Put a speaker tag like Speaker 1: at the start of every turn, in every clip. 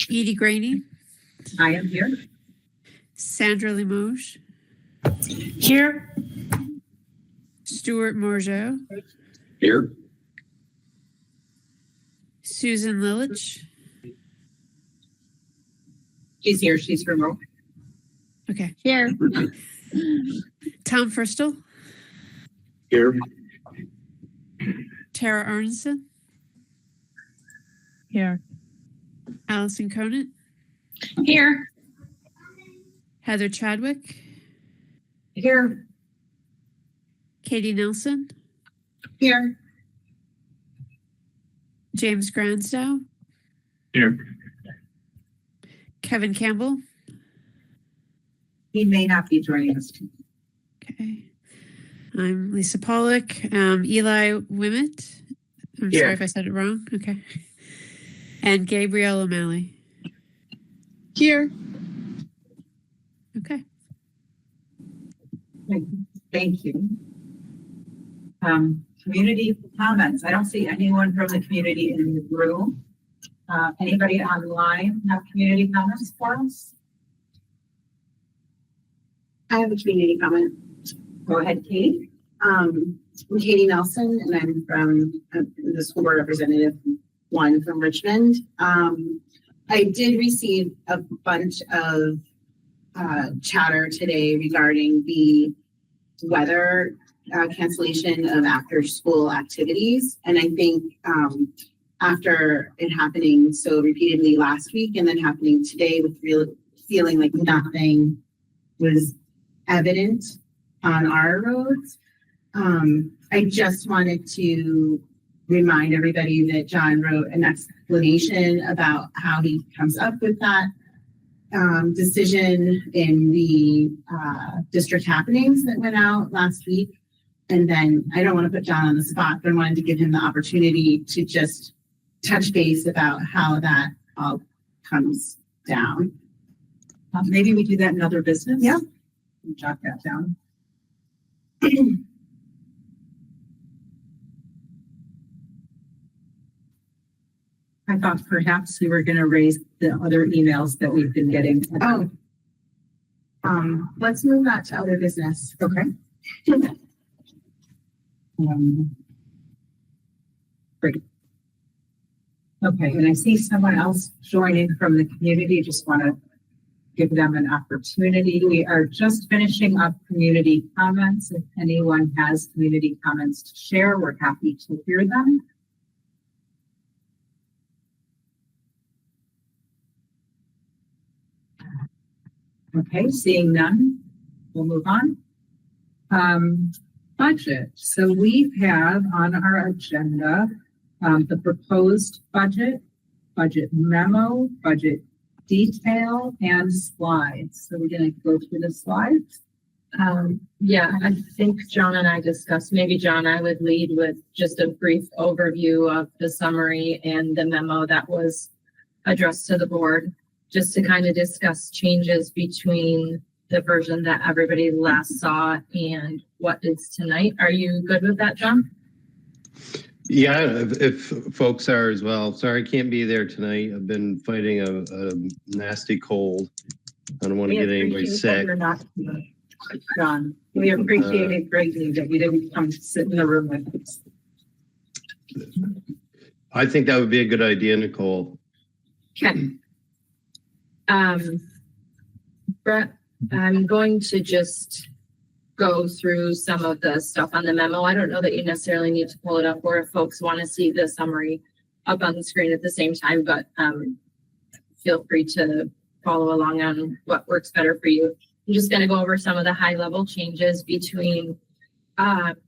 Speaker 1: Edie Graney,
Speaker 2: I am here.
Speaker 1: Sandra Limoges,
Speaker 3: Here.
Speaker 1: Stuart Morgeau,
Speaker 4: Here.
Speaker 1: Susan Lilich.
Speaker 2: She's here. She's remote.
Speaker 1: Okay.
Speaker 3: Here.
Speaker 1: Tom Firstel,
Speaker 4: Here.
Speaker 1: Tara Arneson,
Speaker 3: Here.
Speaker 1: Allison Conant,
Speaker 3: Here.
Speaker 1: Heather Chadwick,
Speaker 2: Here.
Speaker 1: Katie Nelson,
Speaker 2: Here.
Speaker 1: James Granstow,
Speaker 4: Here.
Speaker 1: Kevin Campbell.
Speaker 2: He may not be joining us.
Speaker 1: Okay. I'm Lisa Pollock. Eli Wimmett. I'm sorry if I said it wrong. Okay. And Gabrielle O'Malley.
Speaker 3: Here.
Speaker 1: Okay.
Speaker 2: Thank you. Community comments. I don't see anyone from the community in the room. Anybody online have community comments for us?
Speaker 5: I have a community comment.
Speaker 2: Go ahead, Kate.
Speaker 5: I'm Katie Nelson, and I'm from the school board representative one from Richmond. I did receive a bunch of chatter today regarding the weather cancellation of after school activities. And I think after it happening so repeatedly last week and then happening today with feeling like nothing was evident on our roads, I just wanted to remind everybody that John wrote an explanation about how he comes up with that decision in the district happenings that went out last week. And then I don't want to put John on the spot, but I wanted to give him the opportunity to just touch base about how that all comes down.
Speaker 2: Maybe we do that in other business.
Speaker 5: Yeah.
Speaker 2: Jot that down. I thought perhaps we were going to raise the other emails that we've been getting.
Speaker 5: Oh, let's move that to other business.
Speaker 2: Okay. Great. Okay, and I see someone else joining from the community. Just want to give them an opportunity. We are just finishing up community comments. If anyone has community comments to share, we're happy to hear them. Okay, seeing none, we'll move on. Budget. So we have on our agenda the proposed budget, budget memo, budget detail, and slides. So we're going to go through the slides.
Speaker 6: Yeah, I think John and I discussed, maybe John, I would lead with just a brief overview of the summary and the memo that was addressed to the board, just to kind of discuss changes between the version that everybody last saw and what is tonight. Are you good with that, John?
Speaker 7: Yeah, if folks are as well. Sorry, I can't be there tonight. I've been fighting a nasty cold. I don't want to get anybody sick.
Speaker 2: You're not here, John. We appreciate it greatly that you didn't come sit in the room with us.
Speaker 7: I think that would be a good idea, Nicole.
Speaker 6: Okay. Brett, I'm going to just go through some of the stuff on the memo. I don't know that you necessarily need to pull it up, or if folks want to see the summary up on the screen at the same time, but feel free to follow along on what works better for you. I'm just going to go over some of the high level changes between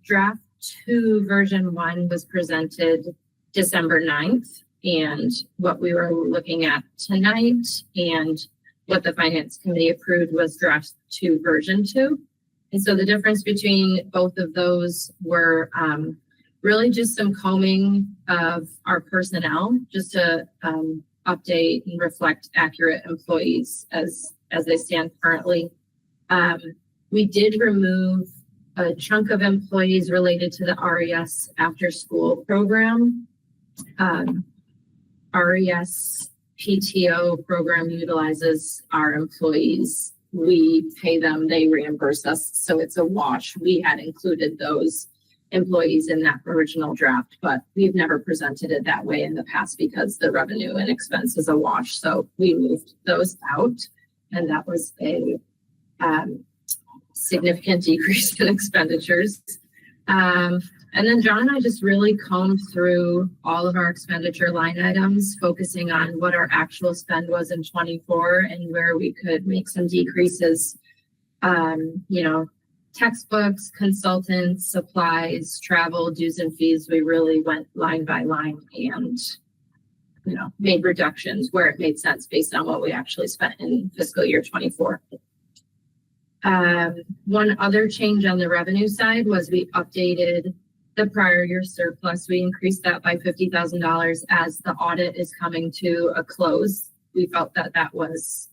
Speaker 6: draft 2 version 1 was presented December 9th, and what we were looking at tonight and what the finance committee approved was draft 2 version 2. And so the difference between both of those were really just some combing of our personnel, just to update and reflect accurate employees as they stand currently. We did remove a chunk of employees related to the RES after school program. RES PTO program utilizes our employees. We pay them, they reimburse us, so it's a wash. We had included those employees in that original draft, but we've never presented it that way in the past because the revenue and expense is a wash. So we moved those out, and that was a significant decrease in expenditures. And then John and I just really combed through all of our expenditure line items, focusing on what our actual spend was in 24 and where we could make some decreases. Textbooks, consultants, supplies, travel, dues and fees. We really went line by line and, made reductions where it made sense based on what we actually spent in fiscal year 24. One other change on the revenue side was we updated the prior year surplus. We increased that by $50,000 as the audit is coming to a close. We felt that that was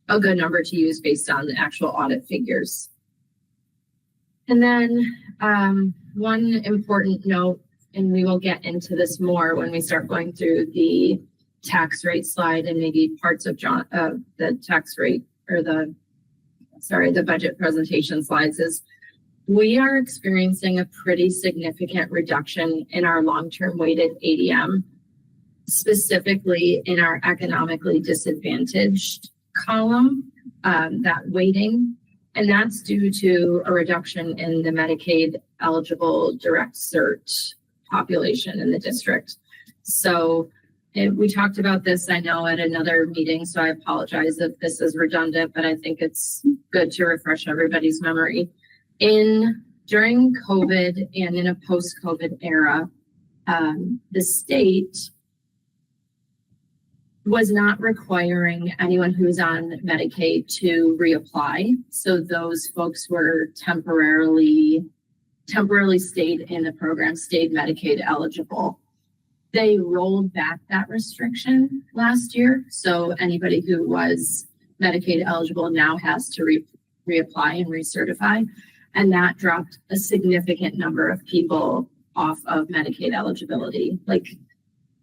Speaker 6: a good number to use based on the actual audit figures. And then one important note, and we will get into this more when we start going through the tax rate slide and maybe parts of the tax rate or the budget presentation slides, is we are experiencing a pretty significant reduction in our long-term weighted ADM, specifically in our economically disadvantaged column, that weighting, and that's due to a reduction in the Medicaid eligible direct cert population in the district. So we talked about this, I know, at another meeting, so I apologize if this is redundant, but I think it's good to refresh everybody's memory. During COVID and in a post-COVID era, the state was not requiring anyone who's on Medicaid to reapply. So those folks were temporarily stayed in the program, stayed Medicaid eligible. They rolled back that restriction last year. So anybody who was Medicaid eligible now has to reapply and recertify. And that dropped a significant number of people off of Medicaid eligibility, like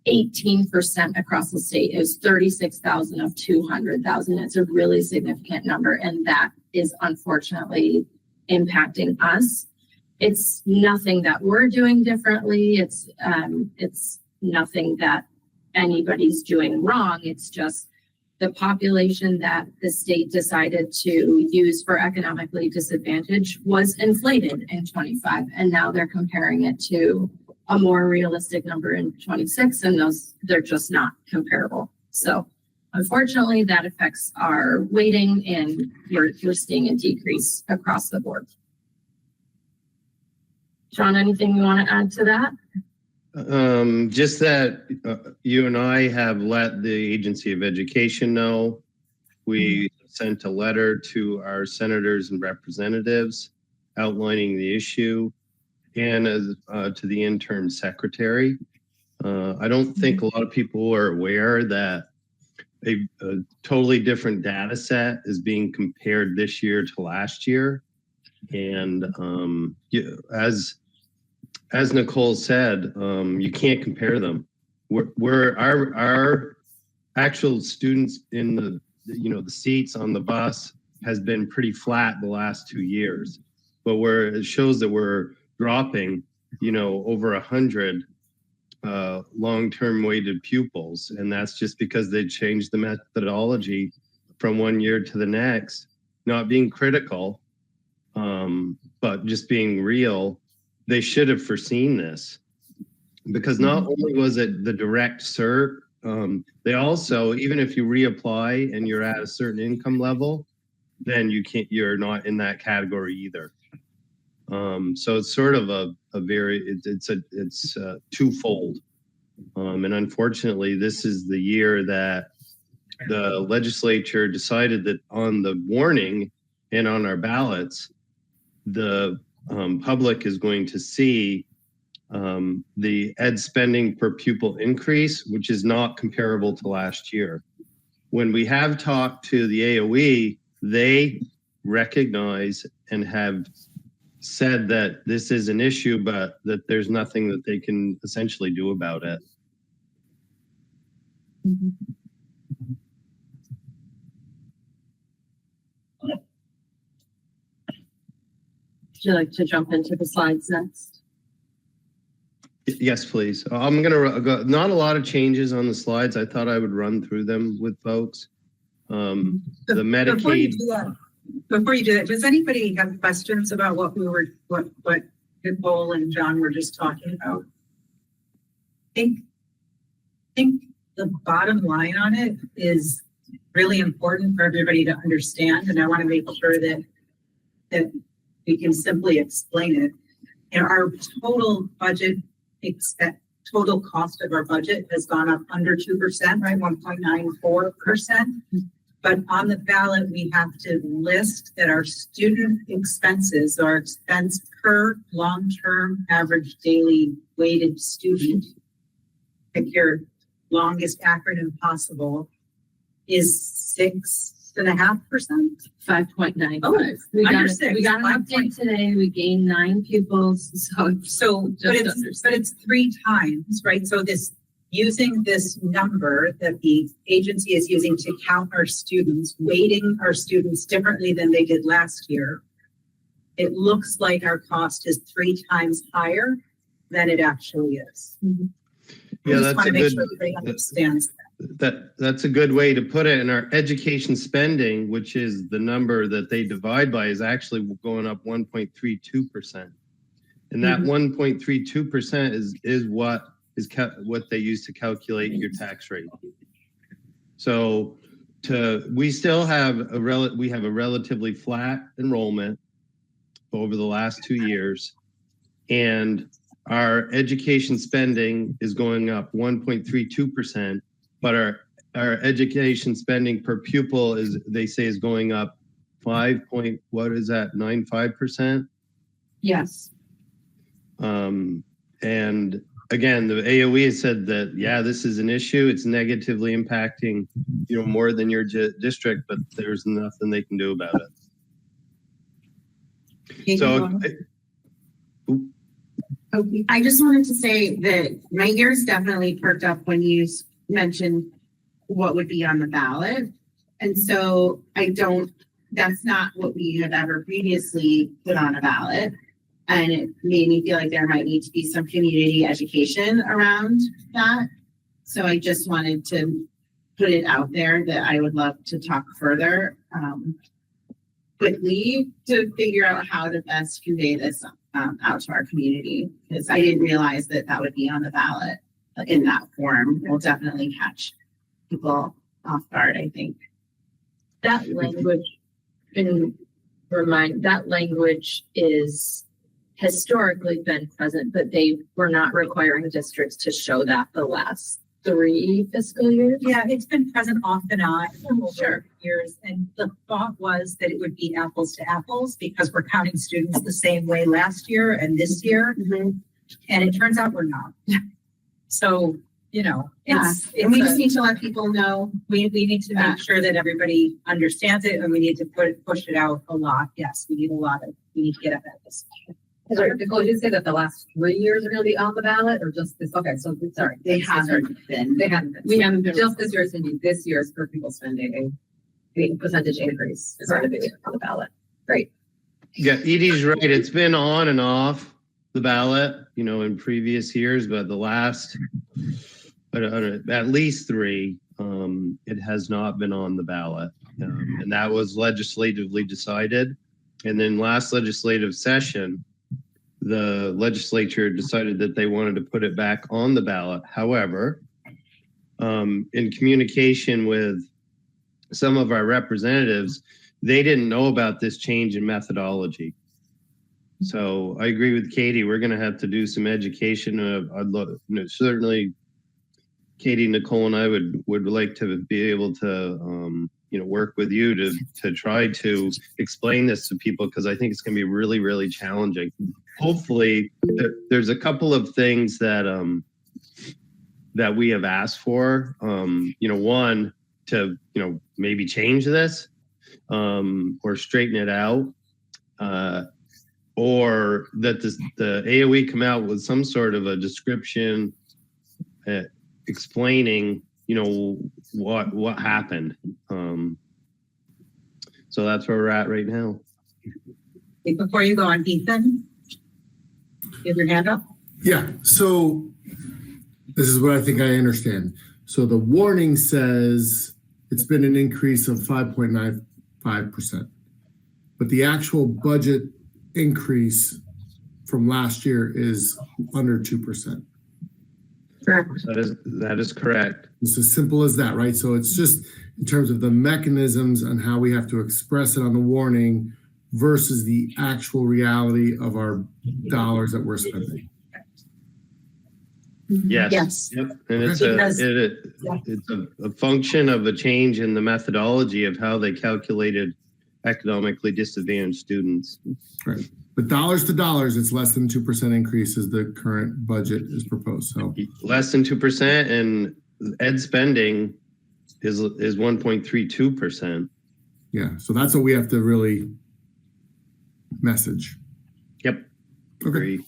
Speaker 6: 18% across the state. It was 36,000 of 200,000. It's a really significant number, and that is unfortunately impacting us. It's nothing that we're doing differently. It's nothing that anybody's doing wrong. It's just the population that the state decided to use for economically disadvantaged was inflated in 25, and now they're comparing it to a more realistic number in 26, and they're just not comparable. So unfortunately, that affects our weighting, and we're seeing a decrease across the board. John, anything you want to add to that?
Speaker 7: Just that you and I have let the Agency of Education know. We sent a letter to our senators and representatives outlining the issue, and to the interim secretary. I don't think a lot of people are aware that a totally different data set is being compared this year to last year. And as Nicole said, you can't compare them. Our actual students in the seats on the bus has been pretty flat the last 2 years, but where it shows that we're dropping, over 100 long-term weighted pupils, and that's just because they changed the methodology from one year to the next. Not being critical, but just being real. They should have foreseen this, because not only was it the direct cert, they also, even if you reapply and you're at a certain income level, then you're not in that category either. So it's sort of it's twofold. And unfortunately, this is the year that the legislature decided that on the warning and on our ballots, the public is going to see the ed spending per pupil increase, which is not comparable to last year. When we have talked to the AOE, they recognize and have said that this is an issue, but that there's nothing that they can essentially do about it.
Speaker 6: Would you like to jump into the slides next?
Speaker 7: Yes, please. I'm gonna go, not a lot of changes on the slides. I thought I would run through them with folks. The Medicaid.
Speaker 2: Before you do that, does anybody have questions about what Nicole and John were just talking about? I think the bottom line on it is really important for everybody to understand, and I want to make sure that we can simply explain it. And our total budget, total cost of our budget has gone up under 2%, right? 1.94%. But on the ballot, we have to list that our student expenses, our expense per long-term average daily weighted student, pick your longest acronym possible, is 6.5%.
Speaker 6: 5.95.
Speaker 2: Oh,
Speaker 6: we
Speaker 2: under
Speaker 6: got
Speaker 2: 6,
Speaker 6: we got an
Speaker 2: 5
Speaker 6: update today. We gained 9 pupils. So
Speaker 2: But it's 3 times, right? So using this number that the agency is using to count our students, weighting our students differently than they did last year, it looks like our cost is 3 times higher than it actually is.
Speaker 7: Yeah,
Speaker 2: I just
Speaker 7: that's
Speaker 2: want
Speaker 7: a
Speaker 2: to make
Speaker 7: good.
Speaker 2: sure everybody understands
Speaker 7: That's a good way to put it. And our education spending, which is the number that they divide by, is actually going up 1.32%. And that 1.32% is what they use to calculate your tax rate. So we still have a relatively flat enrollment over the last 2 years, and our education spending is going up 1.32%, but our education spending per pupil is going up 95%.
Speaker 6: yes.
Speaker 7: And again, the AOE has said that, yeah, this is an issue. It's negatively impacting, more than your district, but there's nothing they can do about it. So,
Speaker 5: I just wanted to say that my ears definitely perked up when you mentioned what would be on the ballot. And so that's not what we have ever previously put on a ballot. And it made me feel like there might need to be some community education around that. So I just wanted to put it out there that I would love to talk further quickly to figure out how to best convey this out to our community, because I didn't realize that would be on the ballot in that form. Will definitely catch people off guard, I think.
Speaker 6: That language is historically been present, but they were not requiring districts to show that the last 3 fiscal years.
Speaker 2: Yeah, it's been present off and on over years. And the thought was that it would be apples to apples because we're counting students the same way last year and this year. And it turns out we're not. So,
Speaker 5: and we just need to let people know.
Speaker 2: We need to make sure that everybody understands it, and we need to push it out a lot. Yes, we need to get ahead of this.
Speaker 3: Nicole, did you say that the last 3 years are going to be on the ballot, or just this? Okay, so sorry,
Speaker 5: They haven't been.
Speaker 3: They haven't been. We haven't been. Just this year, Cindy. This year's per pupil spending, a percentage increase is going to be on the ballot. Great.
Speaker 7: Yeah, Edie's right. It's been on and off the ballot, in previous years, but the last, at least 3, it has not been on the ballot. And that was legislatively decided. And then last legislative session, the legislature decided that they wanted to put it back on the ballot. However, in communication with some of our representatives, they didn't know about this change in methodology. So I agree with Katie. We're going to have to do some education. I'd love, certainly, Katie, Nicole, and I would like to be able to, work with you to try to explain this to people, because I think it's going to be really, really challenging. Hopefully, there's a couple of things that that we have asked for. One, to maybe change this or straighten it out. Or that the AOE come out with some sort of a description explaining, what happened. So that's where we're at right now.
Speaker 2: Before you go on, Ethan, you have your hand up?
Speaker 8: Yeah, so this is what I think I understand. So the warning says it's been an increase of 5.95%, but the actual budget increase from last year is under 2%.
Speaker 2: Correct.
Speaker 7: That is correct.
Speaker 8: It's as simple as that, right? So it's just in terms of the mechanisms and how we have to express it on the warning versus the actual reality of our dollars that we're spending.
Speaker 7: Yes.
Speaker 2: Yes.
Speaker 7: Yep. And it's
Speaker 2: Because-
Speaker 7: it's a function of a change in the methodology of how they calculated economically disadvantaged students.
Speaker 8: Right. But dollars to dollars, it's less than 2% increase as the current budget is proposed. So
Speaker 7: Less than 2%, and ed spending is 1.32%.
Speaker 8: yeah, so that's what we have to really message.
Speaker 7: Yep.
Speaker 8: Okay,
Speaker 7: Agree.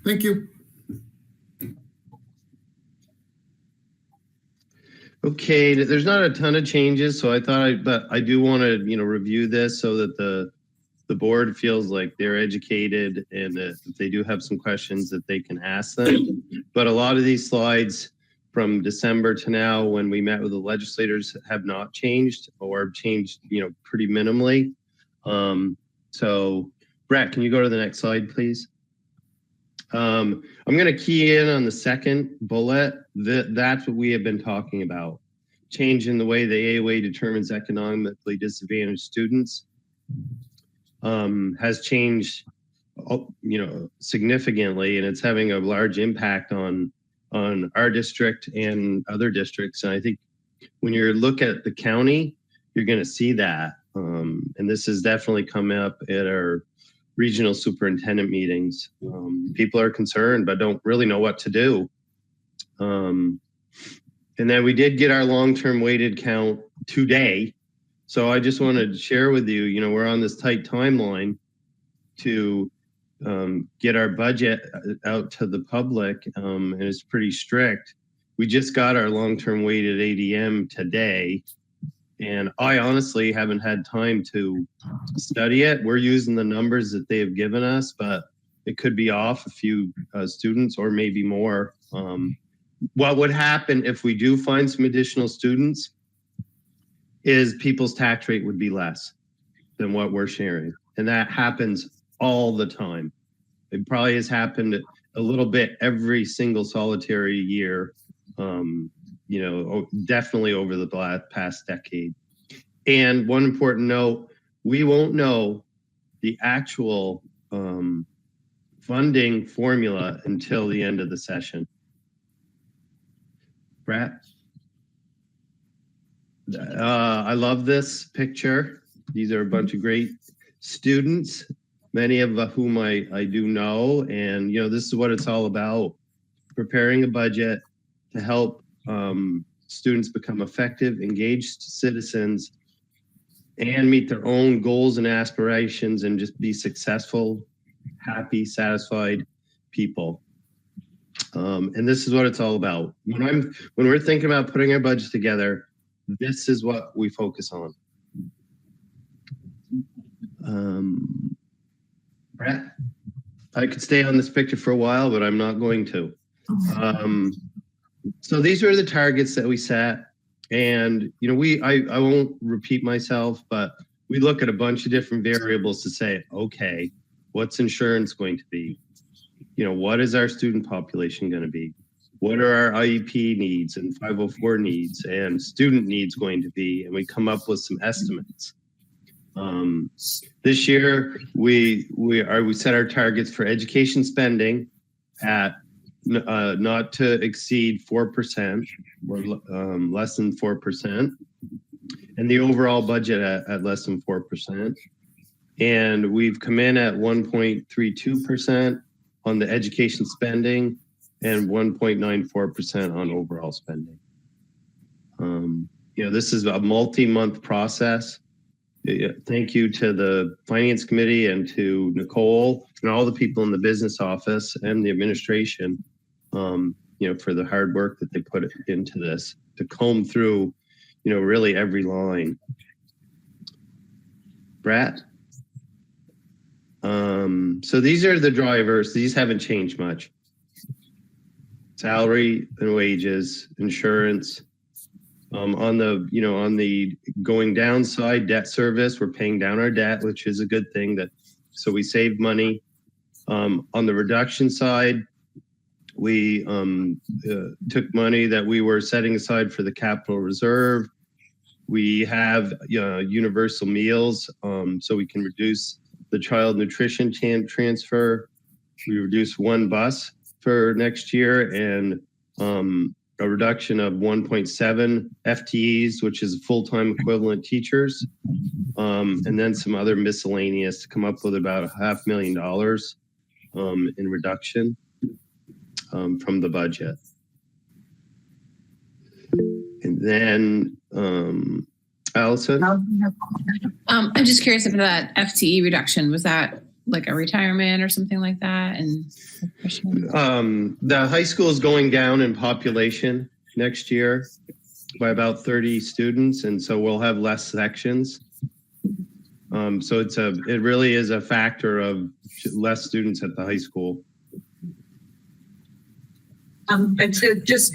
Speaker 8: thank you.
Speaker 7: Okay, there's not a ton of changes, so but I do want to, review this so that the board feels like they're educated, and that if they do have some questions that they can ask them. But a lot of these slides from December to now, when we met with the legislators, have not changed or changed, pretty minimally. So Brett, can you go to the next slide, please? I'm going to key in on the second bullet. That's what we have been talking about. Change in the way the AOA determines economically disadvantaged students has changed, significantly, and it's having a large impact on our district and other districts. And I think when you look at the county, you're going to see that. And this has definitely come up at our regional superintendent meetings. People are concerned, but don't really know what to do. And then we did get our long-term weighted count today. So I just wanted to share with you, we're on this tight timeline to get our budget out to the public, and it's pretty strict. We just got our long-term weighted ADM today, and I honestly haven't had time to study it. We're using the numbers that they have given us, but it could be off a few students or maybe more. What would happen if we do find some additional students is people's tax rate would be less than what we're sharing. And that happens all the time. It probably has happened a little bit every single solitary year, definitely over the past decade. And one important note, we won't know the actual funding formula until the end of the session. Brett? I love this picture. These are a bunch of great students, many of whom I do know. And, this is what it's all about. Preparing a budget to help students become effective, engaged citizens and meet their own goals and aspirations and just be successful, happy, satisfied people. And this is what it's all about. When we're thinking about putting our budget together, this is what we focus on. Brett, I could stay on this picture for a while, but I'm not going to. So these are the targets that we set. And, I won't repeat myself, but we look at a bunch of different variables to say, okay, what's insurance going to be? What is our student population going to be? What are our IEP needs and 504 needs and student needs going to be? And we come up with some estimates. This year, we set our targets for education spending at not to exceed 4%, or less than 4%, and the overall budget at less than 4%. And we've come in at 1.32% on the education spending and 1.94% on overall spending. This is a multi-month process. Thank you to the Finance Committee and to Nicole and all the people in the business office and the administration. for the hard work that they put into this to comb through, really every line. Brett? So these are the drivers. These haven't changed much. Salary and wages, insurance. On the going down side, debt service, we're paying down our debt, which is a good thing. So we saved money. On the reduction side, we took money that we were setting aside for the capital reserve. We have universal meals, so we can reduce the child nutrition transfer. We reduced one bus for next year, and a reduction of 1.7 FTEs, which is full-time equivalent teachers, and then some other miscellaneous to come up with about $500,000 in reduction from the budget. And then Allison?
Speaker 9: I'm just curious about that FTE reduction. Was that like a retirement or something like that? And
Speaker 7: the high school is going down in population next year by about 30 students, and so we'll have less sections. So it really is a factor of less students at the high school.
Speaker 2: And to just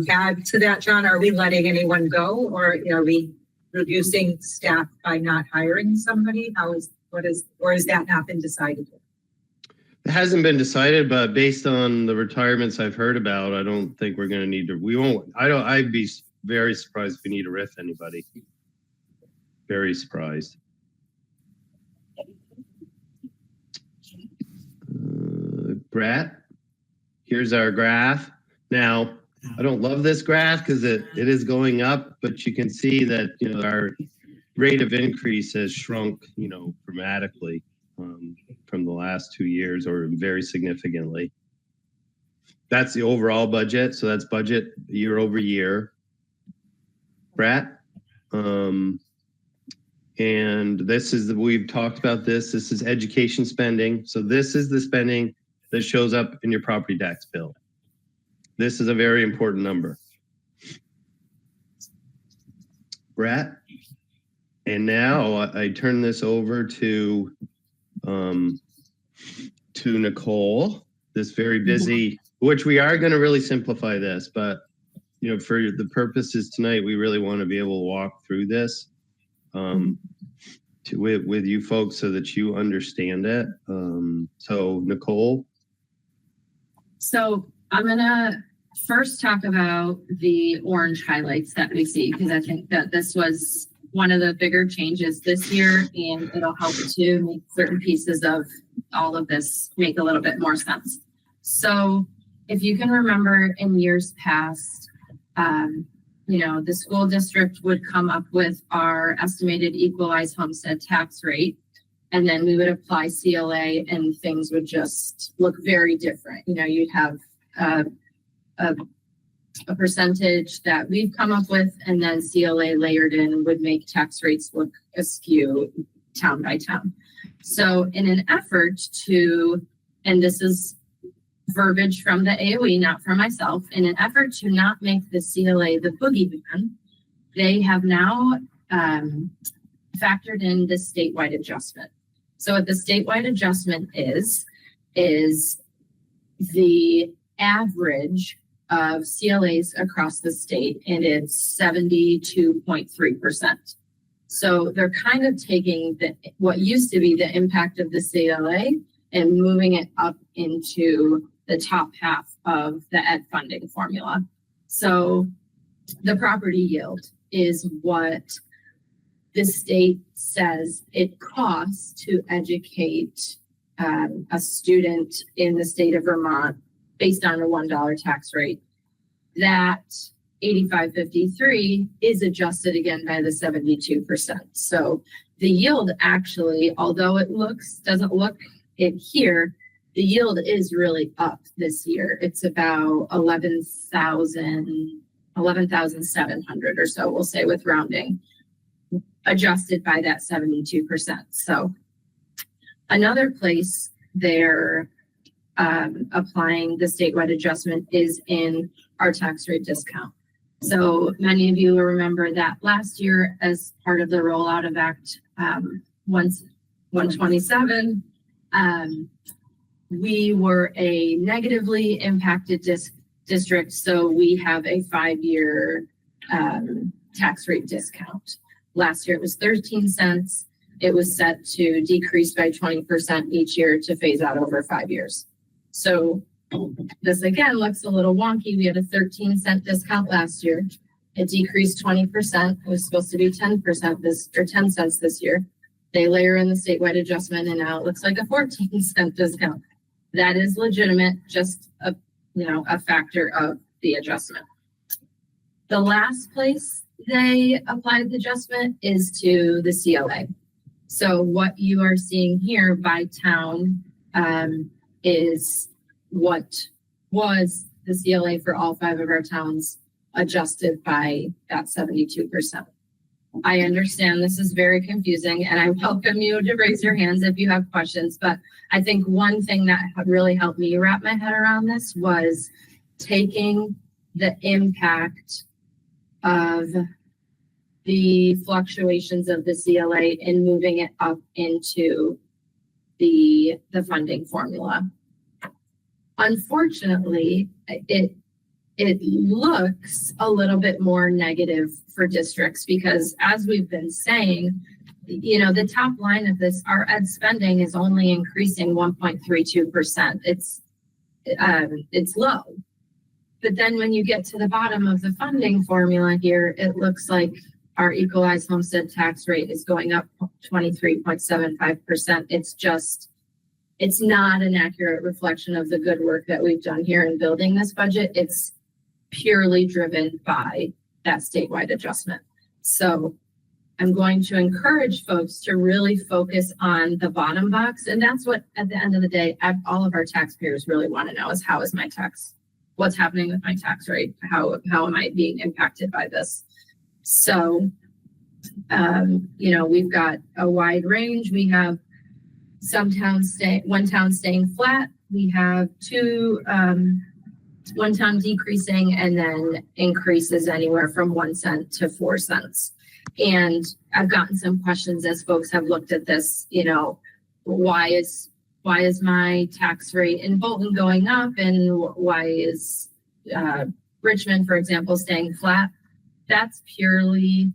Speaker 2: add to that, John, are we letting anyone go, or are we reducing staff by not hiring somebody? Or has that not been decided yet?
Speaker 7: It hasn't been decided, but based on the retirements I've heard about, I don't think we're going to need to. We won't. I'd be very surprised if we need to RIF anybody. Very surprised. Brett, here's our graph. Now, I don't love this graph because it is going up, but you can see that our rate of increase has shrunk dramatically from the last 2 years, or very significantly. That's the overall budget, so that's budget year over year. Brett, and this is we've talked about this. This is education spending. So this is the spending that shows up in your property tax bill. This is a very important number. Brett, and now I turn this over to Nicole. This very busy, which we are going to really simplify this, but for the purposes tonight, we really want to be able to walk through this with you folks so that you understand it. So Nicole.
Speaker 6: So I'm gonna first talk about the orange highlights that we see, because I think that this was one of the bigger changes this year, and it'll help to make certain pieces of all of this make a little bit more sense. So if you can remember in years past, the school district would come up with our estimated equalized homestead tax rate, and then we would apply CLA and things would just look very different. You'd have a percentage that we've come up with, and then CLA layered in would make tax rates look askew town by town. So in an effort to, and this is verbiage from the AOE, not from myself, in an effort to not make the CLA the boogeyman, they have now factored in the statewide adjustment. So what the statewide adjustment is the average of CLAs across the state, and it's 72.3%. So they're kind of taking what used to be the impact of the CLA and moving it up into the top half of the ed funding formula. So the property yield is what the state says it costs to educate a student in the state of Vermont based on a $1 tax rate. That 85.53 is adjusted again by the 72%. So the yield actually, although it doesn't look it here, the yield is really up this year. It's about 11,700 or so, we'll say, with rounding, adjusted by that 72%. So another place they're applying the statewide adjustment is in our tax rate discount. So many of you will remember that last year, as part of the rollout of Act 127, we were a negatively impacted district, so we have a 5-year tax rate discount. Last year it was 13 cents. It was set to decrease by 20% each year to phase out over 5 years. So this again looks a little wonky. We had a 13-cent discount last year. It decreased 20%. It was supposed to be 10% or 10 cents this year. They layer in the statewide adjustment, and now it looks like a 14-cent discount. That is legitimate, just a factor of the adjustment. The last place they applied the adjustment is to the CLA. So what you are seeing here by town is what was the CLA for all 5 of our towns, adjusted by that 72%. I understand this is very confusing, and I welcome you to raise your hands if you have questions, but I think one thing that really helped me wrap my head around this was taking the impact of the fluctuations of the CLA and moving it up into the funding formula. Unfortunately, it looks a little bit more negative for districts because, as we've been saying, the top line of this, our ed spending is only increasing 1.32%. It's low. But then when you get to the bottom of the funding formula here, it looks like our equalized homestead tax rate is going up 23.75%. It's not an accurate reflection of the good work that we've done here in building this budget. It's purely driven by that statewide adjustment. So I'm going to encourage folks to really focus on the bottom box. And that's what, at the end of the day, all of our taxpayers really want to know is, how is my tax? What's happening with my tax rate? How am I being impacted by this? So, we've got a wide range. We have one town staying flat. We have one town decreasing, and then increases anywhere from 1 cent to 4 cents. And I've gotten some questions as folks have looked at this, why is my tax rate in Bolton going up, and why is Richmond, for example, staying flat? That's purely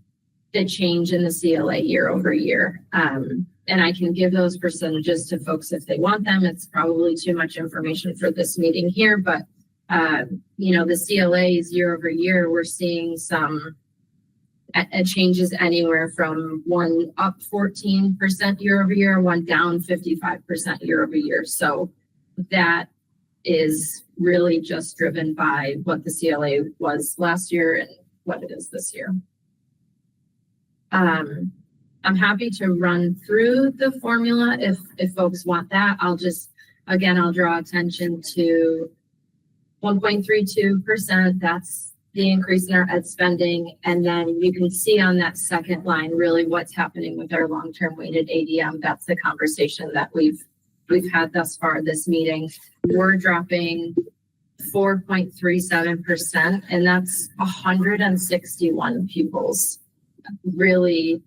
Speaker 6: the change in the CLA year over year. And I can give those percentages to folks if they want them. It's probably too much information for this meeting here, but the CLAs year over year, we're seeing some changes anywhere from one up 14% year over year, one down 55% year over year. So that is really just driven by what the CLA was last year and what it is this year. I'm happy to run through the formula if folks want that. I'll draw attention to 1.32%. That's the increase in our ed spending. And then you can see on that second line really what's happening with our long-term weighted ADM. That's the conversation that we've had thus far this meeting. We're dropping 4.37%, and that's 161 pupils, really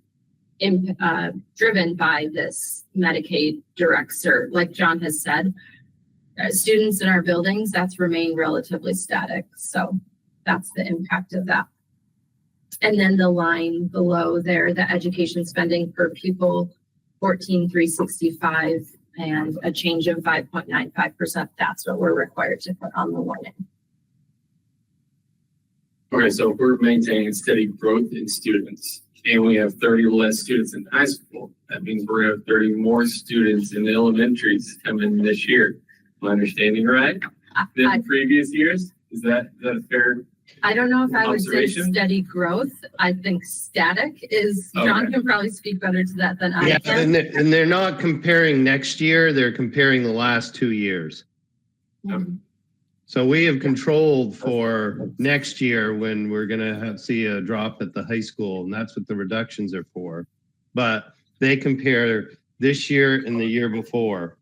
Speaker 6: driven by this Medicaid direct cert. Like John has said, students in our buildings, that's remained relatively static. So that's the impact of that. And then the line below there, the education spending per pupil, 14,365, and a change of 5.95%. That's what we're required to put on the warning.
Speaker 4: Okay, so if we're maintaining steady growth in students and we have 30 less students in high school, that means we're going to have 30 more students in the elementaries coming this year. Am I understanding right? Than previous years? Is that a fair?
Speaker 6: I don't know if I would say
Speaker 4: observation?
Speaker 6: steady growth. I think static is, John
Speaker 4: Okay.
Speaker 6: can probably speak better to that than I
Speaker 7: Yeah,
Speaker 6: can.
Speaker 7: and they're not comparing next year, they're comparing the last 2 years. So we have controlled for next year when we're gonna see a drop at the high school, and that's what the reductions are for. But they compare this year and the year before.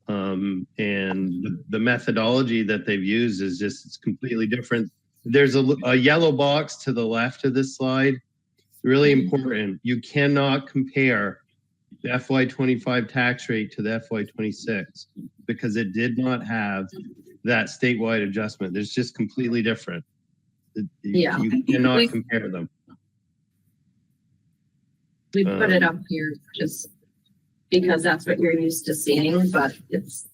Speaker 7: And the methodology that they've used is just, it's completely different. There's a yellow box to the left of this slide. Really important. You cannot compare the FY25 tax rate to the FY26 because it did not have that statewide adjustment. There's just completely different.
Speaker 6: Yeah.
Speaker 7: You cannot compare them.
Speaker 6: We put it up here just because that's what you're used to seeing, but it's.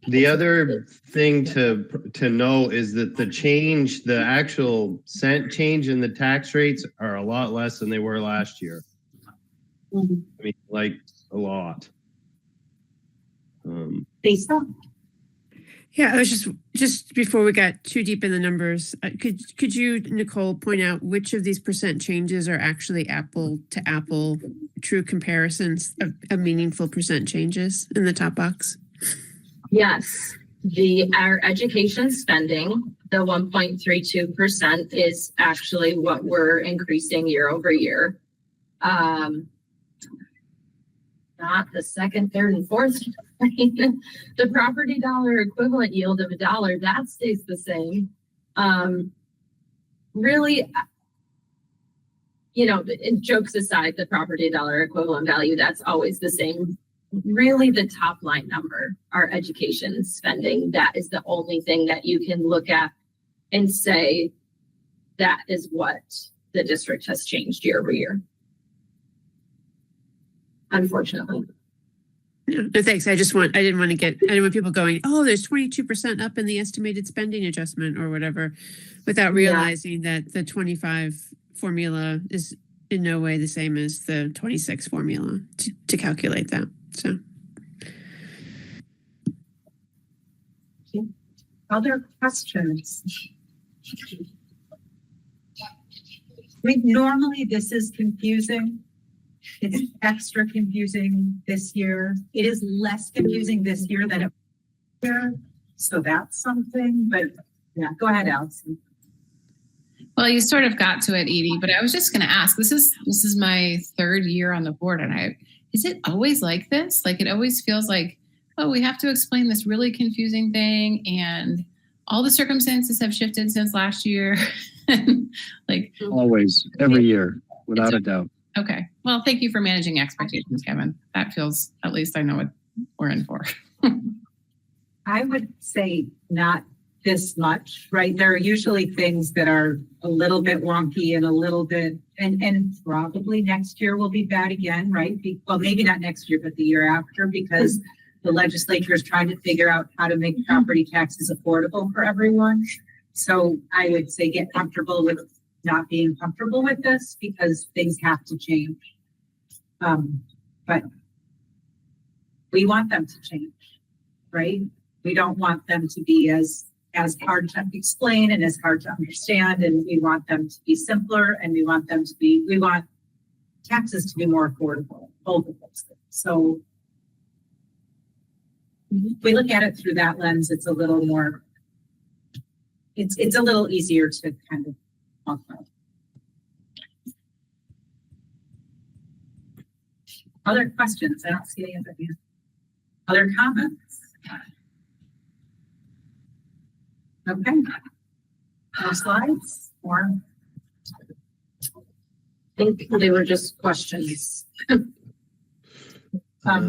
Speaker 7: The other thing to know is that the actual cent change in the tax rates are a lot less than they were last year. I mean, like a lot.
Speaker 2: Lisa?
Speaker 1: Yeah, I was just before we got too deep in the numbers, could you, Nicole, point out which of these percent changes are actually apple to apple true comparisons of meaningful percent changes in the top box?
Speaker 6: Yes, our education spending, the 1.32% is actually what we're increasing year over year. Not the second, third, and fourth. The property dollar equivalent yield of $1, that stays the same. Really, jokes aside, the property dollar equivalent value, that's always the same. Really, the top line number, our education spending, that is the only thing that you can look at and say that is what the district has changed year over year. Unfortunately.
Speaker 1: No, thanks. I didn't want people going, oh, there's 22% up in the estimated spending adjustment or whatever, without realizing that the 25 formula is in no way the same as the 26 formula to calculate that. So.
Speaker 2: Other questions? Normally this is confusing. It's extra confusing this year. It is less confusing this year than it was last year. So that's something, but yeah, go ahead, Allison.
Speaker 9: Well, you sort of got to it, Edie, but I was just going to ask, this is my third year on the board, and is it always like this? Like, it always feels like, oh, we have to explain this really confusing thing, and all the circumstances have shifted since last year. Like,
Speaker 10: always, every year, without a doubt.
Speaker 9: Okay. Well, thank you for managing expectations, Kevin. That feels, at least I know what we're in for.
Speaker 2: I would say not this much, right? There are usually things that are a little bit wonky and a little bit, and probably next year will be bad again, right? Well, maybe not next year, but the year after, because the legislature is trying to figure out how to make property taxes affordable for everyone. So I would say get comfortable with not being comfortable with this because things have to change. But we want them to change, right? We don't want them to be as hard to explain and as hard to understand, and we want them to be simpler, and we want taxes to be more affordable, both of those things. So if we look at it through that lens, it's a little more, it's a little easier to kind of talk about. Other questions? I don't see any other hands. Other comments? Okay. No slides or?
Speaker 6: I think they were just questions.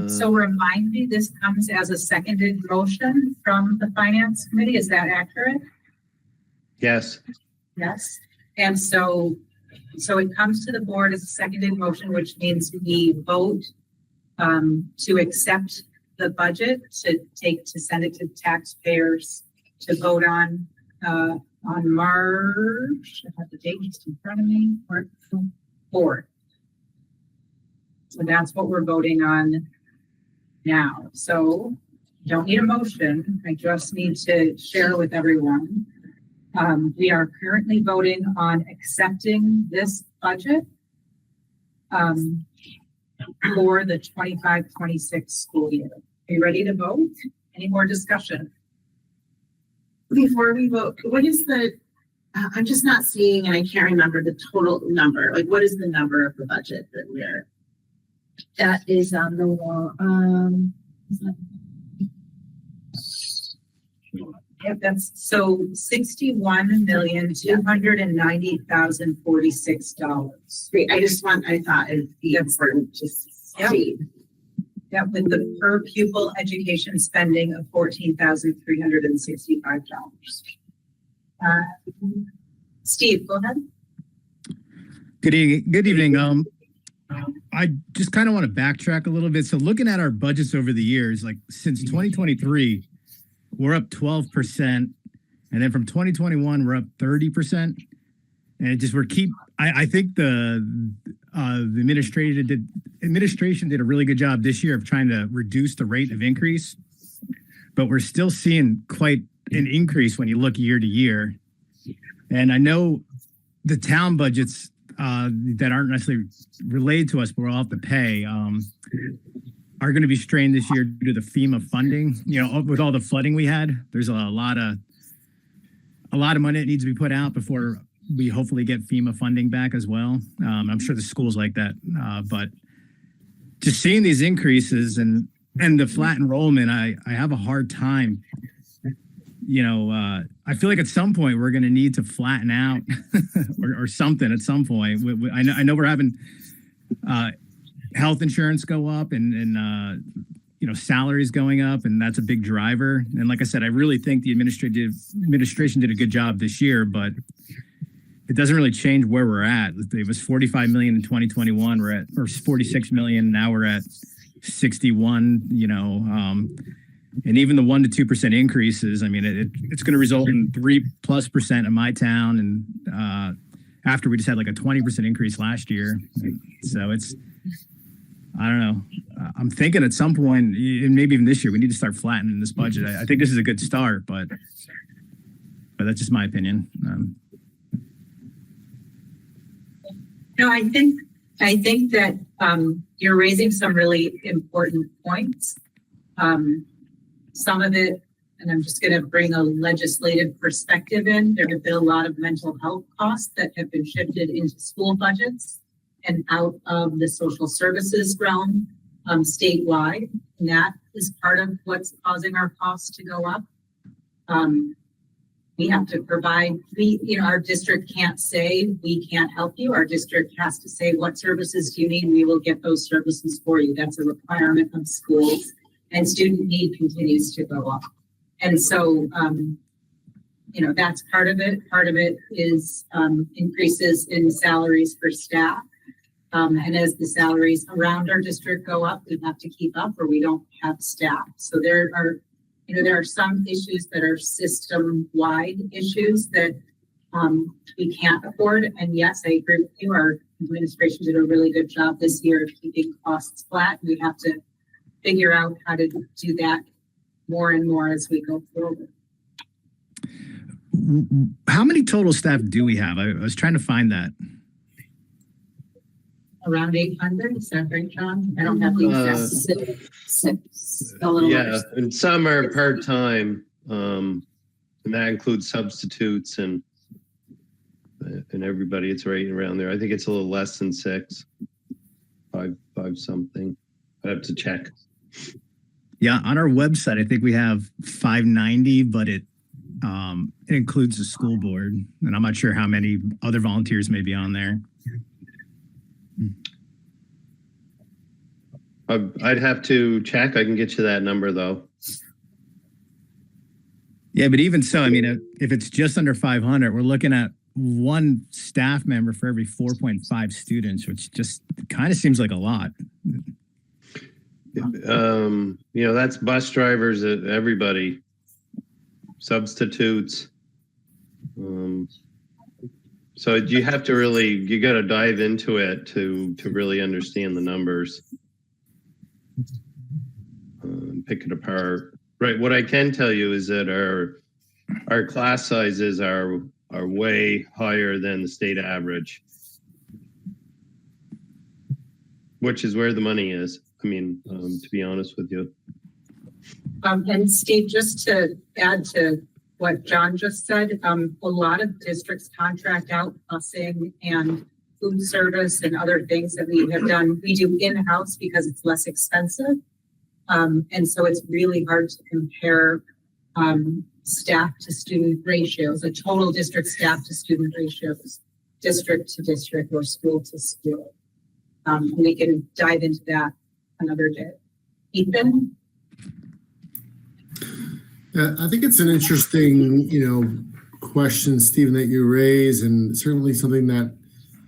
Speaker 2: So remind me, this comes as a seconded motion from the Finance Committee. Is that accurate?
Speaker 7: Yes.
Speaker 2: Yes. And so it comes to the board as a seconded motion, which means we vote to accept the budget, to send it to taxpayers to vote on March. I have the date just in front of me. 4th. So that's what we're voting on now. So don't need a motion. I just need to share with everyone. We are currently voting on accepting this budget for the 25-26 school year. Are you ready to vote? Any more discussion?
Speaker 5: Before we vote, what is I'm just not seeing, and I can't remember the total number. Like, what is the number of the budget that is on the wall?
Speaker 2: Yep, that's so $61,290,046.
Speaker 5: Great, I thought it'd be important to
Speaker 2: Yep.
Speaker 5: see.
Speaker 2: Yep, with the per pupil education spending of $14,365. Steve, go ahead.
Speaker 11: Good evening. I just kind of want to backtrack a little bit. So looking at our budgets over the years, like since 2023, we're up 12%. And then from 2021, we're up 30%. And it just, I think the administration did a really good job this year of trying to reduce the rate of increase, but we're still seeing quite an increase when you look year to year. And I know the town budgets that aren't necessarily related to us, but we'll have to pay, are going to be strained this year due to the FEMA funding. You know, with all the flooding we had, there's a lot of money that needs to be put out before we hopefully get FEMA funding back as well. I'm sure the schools like that, but just seeing these increases and the flat enrollment, I have a hard time. You know, I feel like at some point we're going to need to flatten out or something at some point. I know we're having health insurance go up and you know, salaries going up, and that's a big driver. And like I said, I really think the administration did a good job this year, but it doesn't really change where we're at. It was 45 million in 2021. We're at, or 46 million. Now we're at 61, you know, and even the 1 to 2% increases. I mean, it's going to result in 3+% in my town. And after we just had like a 20% increase last year. So it's, I don't know. I'm thinking at some point, and maybe even this year, we need to start flattening this budget. I think this is a good start, but that's just my opinion.
Speaker 2: No, I think that you're raising some really important points. Some of it, and I'm just going to bring a legislative perspective in, there have been a lot of mental health costs that have been shifted into school budgets and out of the social services realm statewide. And that is part of what's causing our costs to go up. We have to provide, our district can't say we can't help you. Our district has to say, what services do you need? We will get those services for you. That's a requirement of schools, and student need continues to go up. And so, that's part of it. Part of it is increases in salaries for staff. And as the salaries around our district go up, we have to keep up or we don't have staff. So there are some issues that are system-wide issues that we can't afford. And yes, I agree with you. Our administration did a really good job this year of keeping costs flat. We have to figure out how to do that more and more as we go forward.
Speaker 11: How many total staff do we have? I was trying to find that.
Speaker 2: Around 800, is that right, John? I don't have the exact
Speaker 5: Six, a little
Speaker 7: Yeah,
Speaker 5: less.
Speaker 7: and some are part-time, and that includes substitutes and everybody. It's right around there. I think it's a little less than 6, five something. I have to check.
Speaker 11: Yeah, on our website, I think we have 590, but it includes the school board, and I'm not sure how many other volunteers may be on there.
Speaker 7: I'd have to check. I can get you that number though.
Speaker 11: Yeah, but even so, I mean, if it's just under 500, we're looking at one staff member for every 4.5 students, which just kind of seems like a lot.
Speaker 7: That's bus drivers, everybody, substitutes. So you have to you got to dive into it to really understand the numbers. Pick it apart. Right. What I can tell you is that our class sizes are way higher than the state average, which is where the money is. I mean, to be honest with you.
Speaker 2: And Steve, just to add to what John just said, a lot of districts contract out busing and food service and other things that we have done. We do in-house because it's less expensive. And so it's really hard to compare staff to student ratios, the total district staff to student ratios, district to district or school to school. We can dive into that another day. Ethan?
Speaker 8: I think it's an interesting, question, Stephen, that you raise, and certainly something that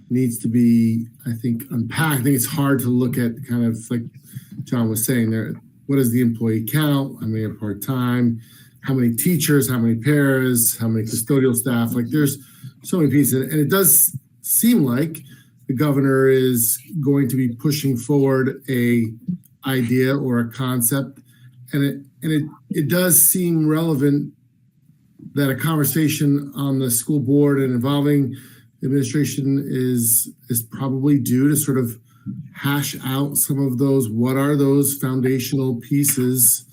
Speaker 8: needs to be, I think, unpacked. I think it's hard to look at kind of like John was saying there. What is the employee count? How many are part-time? How many teachers? How many paras? How many custodial staff? Like there's so many pieces. And it does seem like the governor is going to be pushing forward a idea or a concept. And it does seem relevant that a conversation on the school board and involving the administration is probably due to sort of hash out some of those, what are those foundational pieces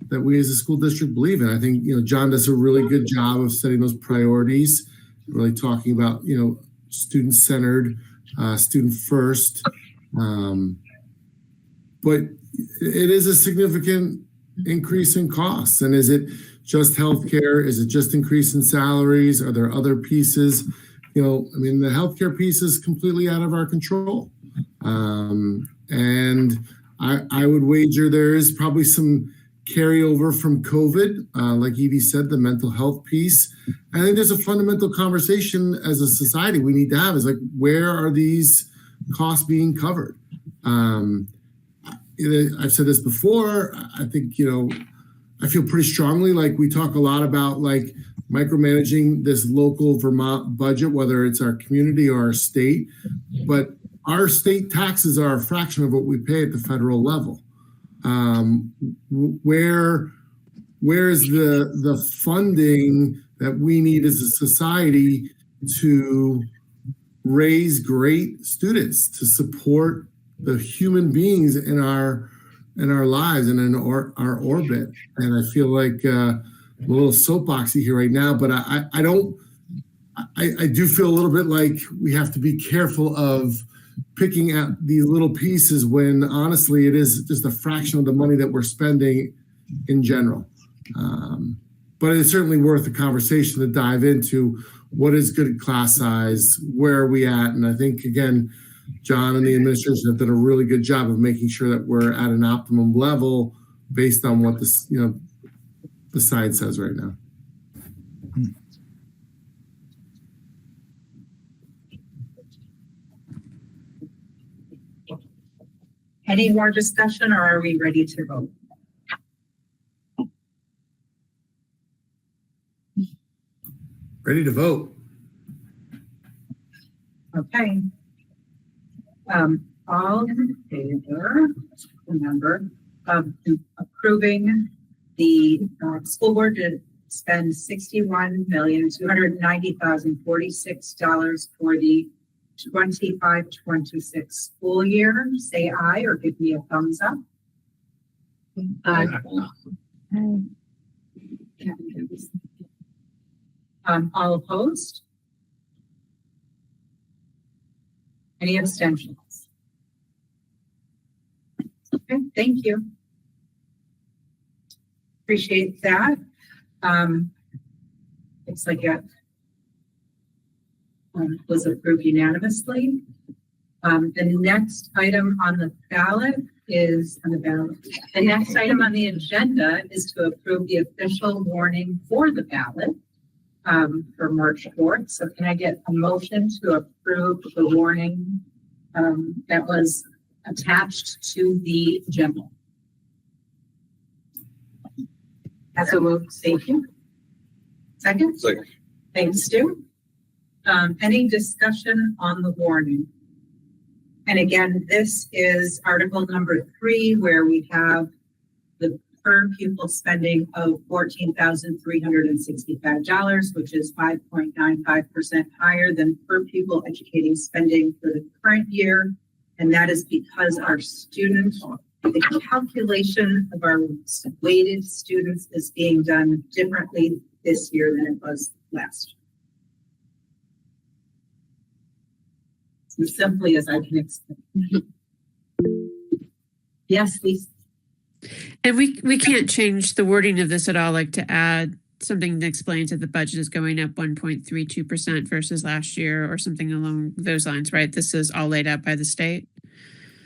Speaker 8: that we as a school district believe in. I think, John does a really good job of setting those priorities, really talking about, student-centered, student first. But it is a significant increase in costs. And is it just healthcare? Is it just increase in salaries? Are there other pieces? The healthcare piece is completely out of our control. And I would wager there is probably some carryover from COVID, like Edie said, the mental health piece. I think there's a fundamental conversation as a society we need to have is like, where are these costs being covered? I've said this before. I think, I feel pretty strongly like we talk a lot about like micromanaging this local Vermont budget, whether it's our community or our state, but our state taxes are a fraction of what we pay at the federal level. Where is the funding that we need as a society to raise great students, to support the human beings in our lives and in our orbit? And I feel like I'm a little soapboxy here right now, but I do feel a little bit like we have to be careful of picking out these little pieces when honestly it is just a fraction of the money that we're spending in general. But it's certainly worth a conversation to dive into what is good class size, where are we at? And I think, again, John and the administration have done a really good job of making sure that we're at an optimum level based on what this, the science says right now.
Speaker 2: Any more discussion or are we ready to vote?
Speaker 8: Ready to vote.
Speaker 2: Okay. All in favor, remember, of approving the school board to spend $61,290,046 for the 25-26 school year, say aye or give me a thumbs up. All opposed? Any abstentions? Okay, thank you. Appreciate that. Looks like it was approved unanimously. The next item on the ballot is the next item on the agenda is to approve the official warning for the ballot for March 4th. So can I get a motion to approve the warning that was attached to the agenda? That's a move. Thank you. Second?
Speaker 4: Second.
Speaker 2: Thanks, Stu. Any discussion on the warning? And again, this is article number 3, where we have the per pupil spending of $14,365, which is 5.95% higher than per pupil educating spending for the current year. And that is because our students, the calculation of our weighted students is being done differently this year than it was last year. As simply as I can explain. Yes, Lisa.
Speaker 1: And we can't change the wording of this at all, like to add something that explains that the budget is going up 1.32% versus last year or something along those lines, right? This is all laid out by the state.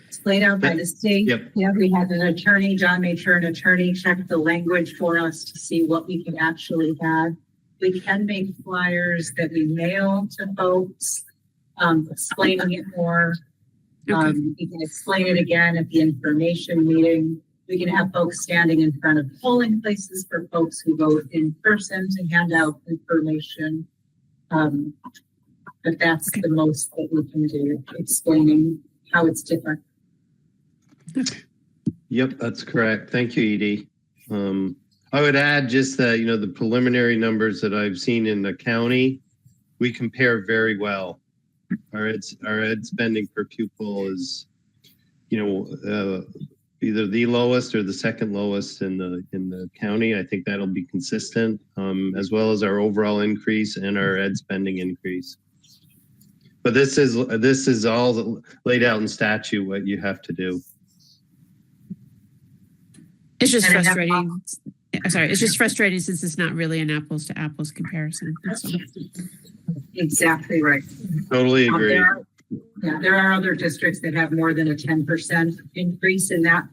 Speaker 2: It's laid out by the state.
Speaker 7: Yep.
Speaker 2: Yeah, we had an attorney, John made sure an attorney checked the language for us to see what we can actually have. We can make flyers that we mail to folks, explaining it more. We can explain it again at the information meeting. We can have folks standing in front of polling places for folks who vote in person to hand out information. But that's the most that we can do, explaining how it's different.
Speaker 7: Yep, that's correct. Thank you, Edie. I would add just that, the preliminary numbers that I've seen in the county, we compare very well. Our ed spending per pupil is, either the lowest or the second lowest in the county. I think that'll be consistent, as well as our overall increase and our ed spending increase. But this is all laid out in statute what you have to do.
Speaker 1: It's just frustrating. Sorry, it's just frustrating since it's not really an apples to apples comparison. That's all.
Speaker 2: Exactly right.
Speaker 7: Totally agree.
Speaker 2: There are other districts that have more than a 10% increase in that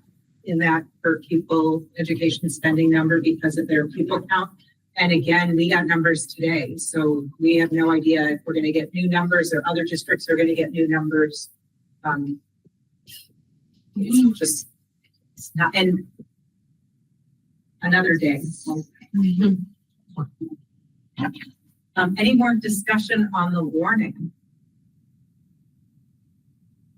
Speaker 2: per pupil education spending number because of their pupil count. And again, we got numbers today, so we have no idea if we're going to get new numbers or other districts are going to get new numbers. It's not, and another day. Any more discussion on the warning?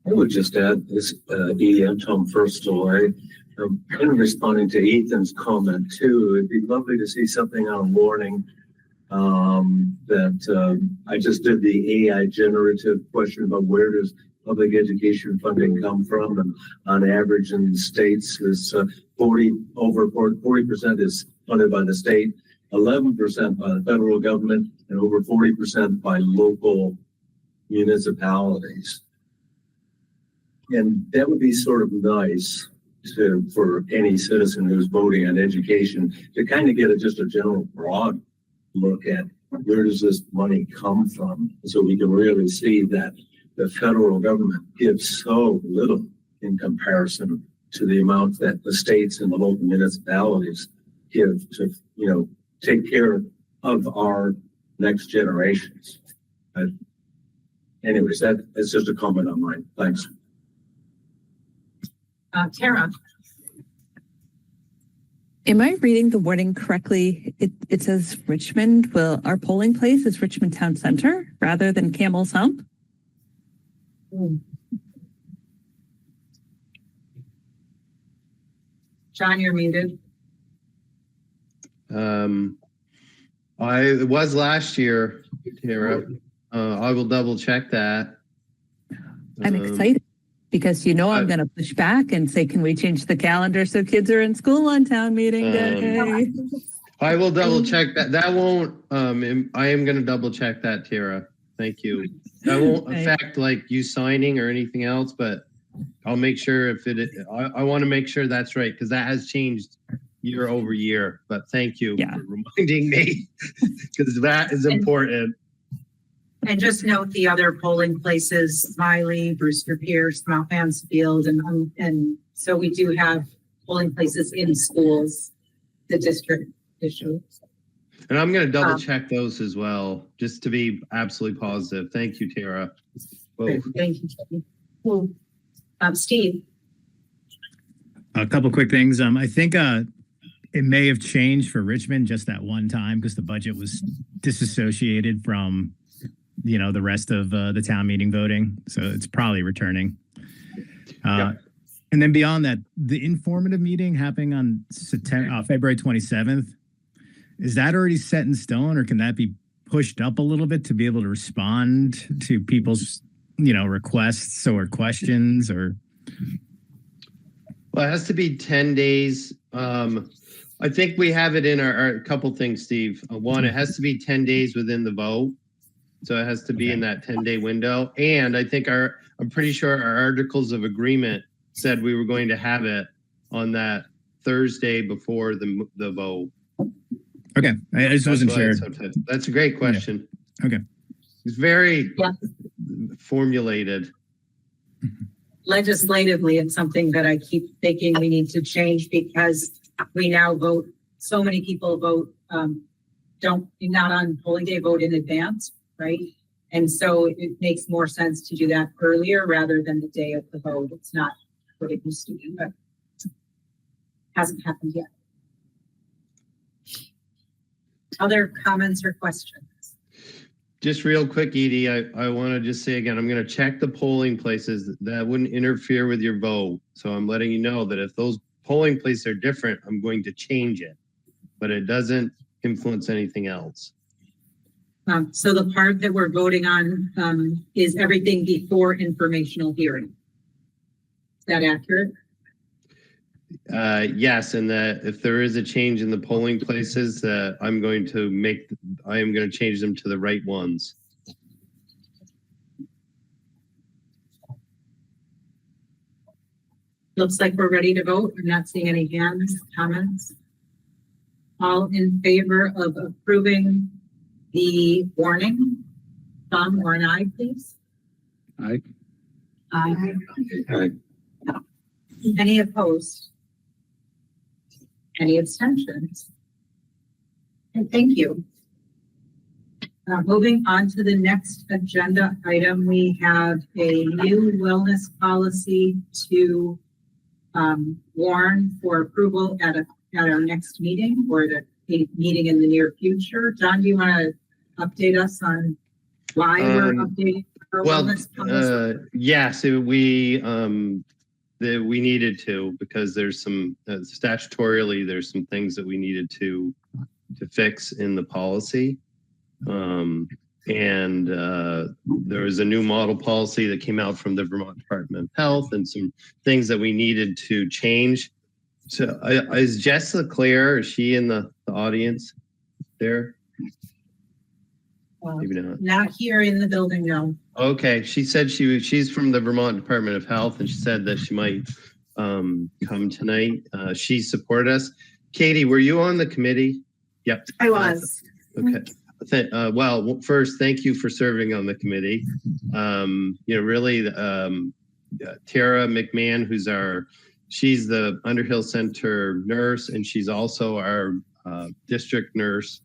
Speaker 12: I would just add this, Edie and Tom, first of all, I'm kind of responding to Ethan's comment too. It'd be lovely to see something on warning that I just did the AI generative question about where does public education funding come from, and on average in the states is 40% is funded by the state, 11% by the federal government, and over 40% by local municipalities. And that would be sort of nice for any citizen who's voting on education to kind of get just a general broad look at where does this money come from, so we can really see that the federal government gives so little in comparison to the amount that the states and the local municipalities give to, take care of our next generations. Anyways, that's just a comment on mine. Thanks.
Speaker 2: Tara.
Speaker 13: Am I reading the warning correctly? It says Richmond our polling place is Richmond Town Center rather than Camel's Hump.
Speaker 2: John, you're muted.
Speaker 7: It was last year, Tara. I will double check that.
Speaker 13: I'm excited because I'm going to push back and say, can we change the calendar so kids are in school on town meeting day?
Speaker 7: I will double check that. That won't, I am going to double check that, Tara. Thank you. That won't affect like you signing or anything else, but I'll make sure I want to make sure that's right, because that has changed year over year. But thank you for reminding me, because that is important.
Speaker 2: And just note the other polling places: Smiley, Brewster Pierce, Mount Mansfield, and so we do have polling places in schools. The district issues.
Speaker 7: And I'm going to double check those as well, just to be absolutely positive. Thank you, Tara.
Speaker 2: Great. Thank you. Cool. Steve.
Speaker 11: A couple quick things. I think it may have changed for Richmond just that one time because the budget was disassociated from, the rest of the town meeting voting. So it's probably returning. And then beyond that, the informative meeting happening on February 27th, is that already set in stone, or can that be pushed up a little bit to be able to respond to people's, requests or questions? Or
Speaker 7: well, it has to be 10 days. I think we have it in our couple things, Steve. One, it has to be 10 days within the vote. So it has to be in that 10-day window. And I think I'm pretty sure our articles of agreement said we were going to have it on that Thursday before the vote.
Speaker 11: Okay, I just wasn't sure.
Speaker 7: That's a great question.
Speaker 11: Okay.
Speaker 7: It's very
Speaker 5: Yeah.
Speaker 7: formulated.
Speaker 2: Legislatively, it's something that I keep thinking we need to change because we now vote, so many people vote, not on polling day, vote in advance, right? And so it makes more sense to do that earlier rather than the day of the vote. It's not what it used to be, but hasn't happened yet. Other comments or questions?
Speaker 7: Just real quick, Edie, I want to just say again, I'm going to check the polling places that wouldn't interfere with your vote. So I'm letting you know that if those polling places are different, I'm going to change it, but it doesn't influence anything else.
Speaker 2: So the part that we're voting on is everything before informational hearing. Is that accurate?
Speaker 7: Yes, and that if there is a change in the polling places, I am going to change them to the right ones.
Speaker 2: Looks like we're ready to vote. I'm not seeing any hands, comments. All in favor of approving the warning? Thumb or an eye, please.
Speaker 10: Aye.
Speaker 2: Aye.
Speaker 12: Aye.
Speaker 2: Any opposed? Any abstentions? And thank you. Moving on to the next agenda item, we have a new wellness policy to warn for approval at our next meeting or the meeting in the near future. John, do you want to update us on why we're updating our wellness policy?
Speaker 7: Yes, we needed to, because there's some statutorily there's some things that we needed to fix in the policy. There was a new model policy that came out from the Vermont Department of Health and some things that we needed to change. So is Jessica clear? Is she in the audience there? Maybe not.
Speaker 2: Not here in the building, no.
Speaker 7: Okay, she said she's from the Vermont Department of Health, and she said that she might come tonight. She supported us. Katie, were you on the committee? Yep.
Speaker 5: I was.
Speaker 7: Okay. Well, first, thank you for serving on the committee. Really, Tara McMahon, she's the Underhill Center nurse, and she's also our district nurse.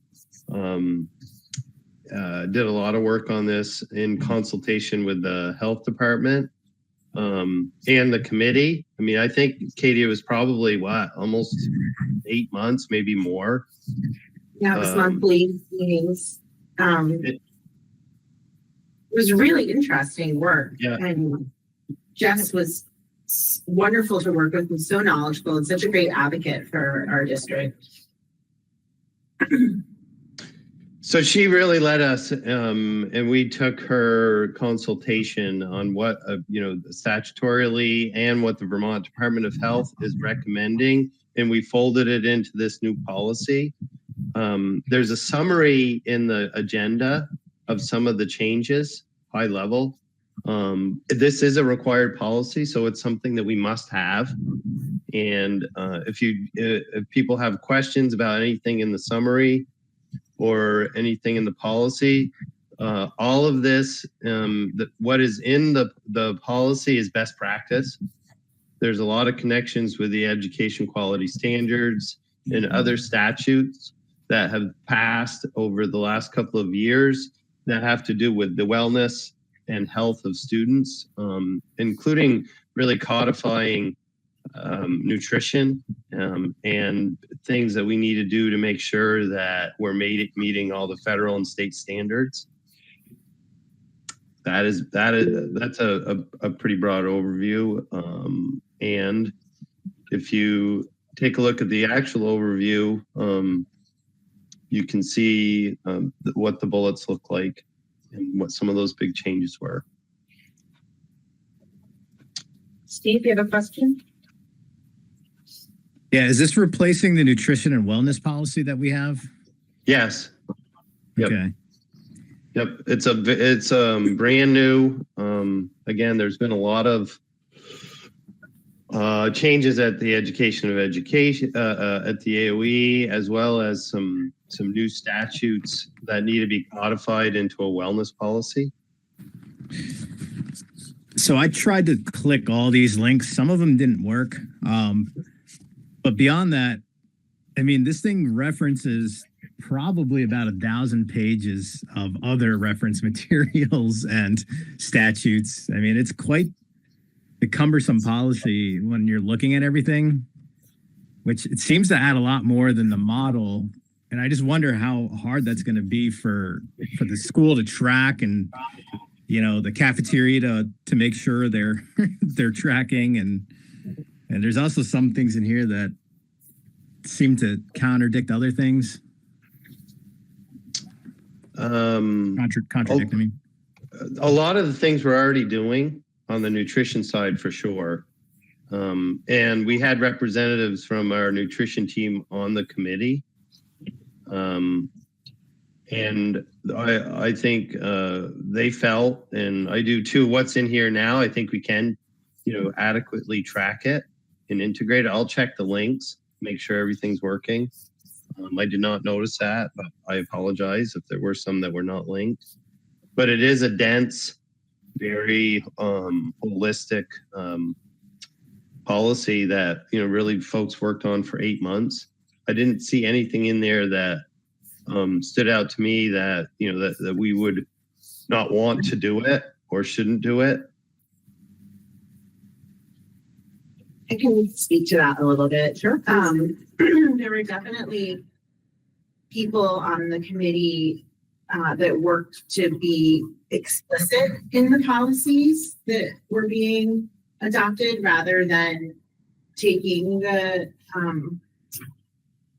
Speaker 7: Did a lot of work on this in consultation with the health department and the committee. I mean, I think, Katie, it was probably almost 8 months, maybe more.
Speaker 5: Yeah, it was monthly meetings. It was really interesting work.
Speaker 7: Yeah.
Speaker 5: And Jess was wonderful to work with and so knowledgeable and such a great advocate for our district.
Speaker 7: So she really led us, and we took her consultation on what, statutorily and what the Vermont Department of Health is recommending, and we folded it into this new policy. There's a summary in the agenda of some of the changes, high level. This is a required policy, so it's something that we must have. And if people have questions about anything in the summary or anything in the policy, all of this, what is in the policy is best practice. There's a lot of connections with the education quality standards and other statutes that have passed over the last couple of years that have to do with the wellness and health of students, including really codifying nutrition and things that we need to do to make sure that we're meeting all the federal and state standards. That's a pretty broad overview. And if you take a look at the actual overview, you can see what the bullets look like and what some of those big changes were.
Speaker 2: Steve, you have a question?
Speaker 11: Yeah, is this replacing the nutrition and wellness policy that we have?
Speaker 7: Yes. Yep.
Speaker 11: Okay.
Speaker 7: Yep. It's brand new. Again, there's been a lot of changes at the education at the AOE, as well as some new statutes that need to be codified into a wellness policy.
Speaker 11: So I tried to click all these links. Some of them didn't work. But beyond that, I mean, this thing references probably about 1,000 pages of other reference materials and statutes. I mean, it's quite a cumbersome policy when you're looking at everything, which it seems to add a lot more than the model. And I just wonder how hard that's going to be for the school to track, and the cafeteria to make sure they're tracking, and there's also some things in here that seem to contradict other things. Contradict. I mean,
Speaker 7: a lot of the things we're already doing on the nutrition side for sure. And we had representatives from our nutrition team on the committee. And I think they felt, and I do too, what's in here now, I think we can, adequately track it and integrate it. I'll check the links, make sure everything's working. I did not notice that, but I apologize if there were some that were not linked. But it is a dense, very holistic policy that really folks worked on for 8 months. I didn't see anything in there that stood out to me that that we would not want to do it or shouldn't do it.
Speaker 5: I can speak to that a little bit.
Speaker 2: Sure.
Speaker 5: There were definitely people on the committee that worked to be explicit in the policies that were being adopted, rather than taking the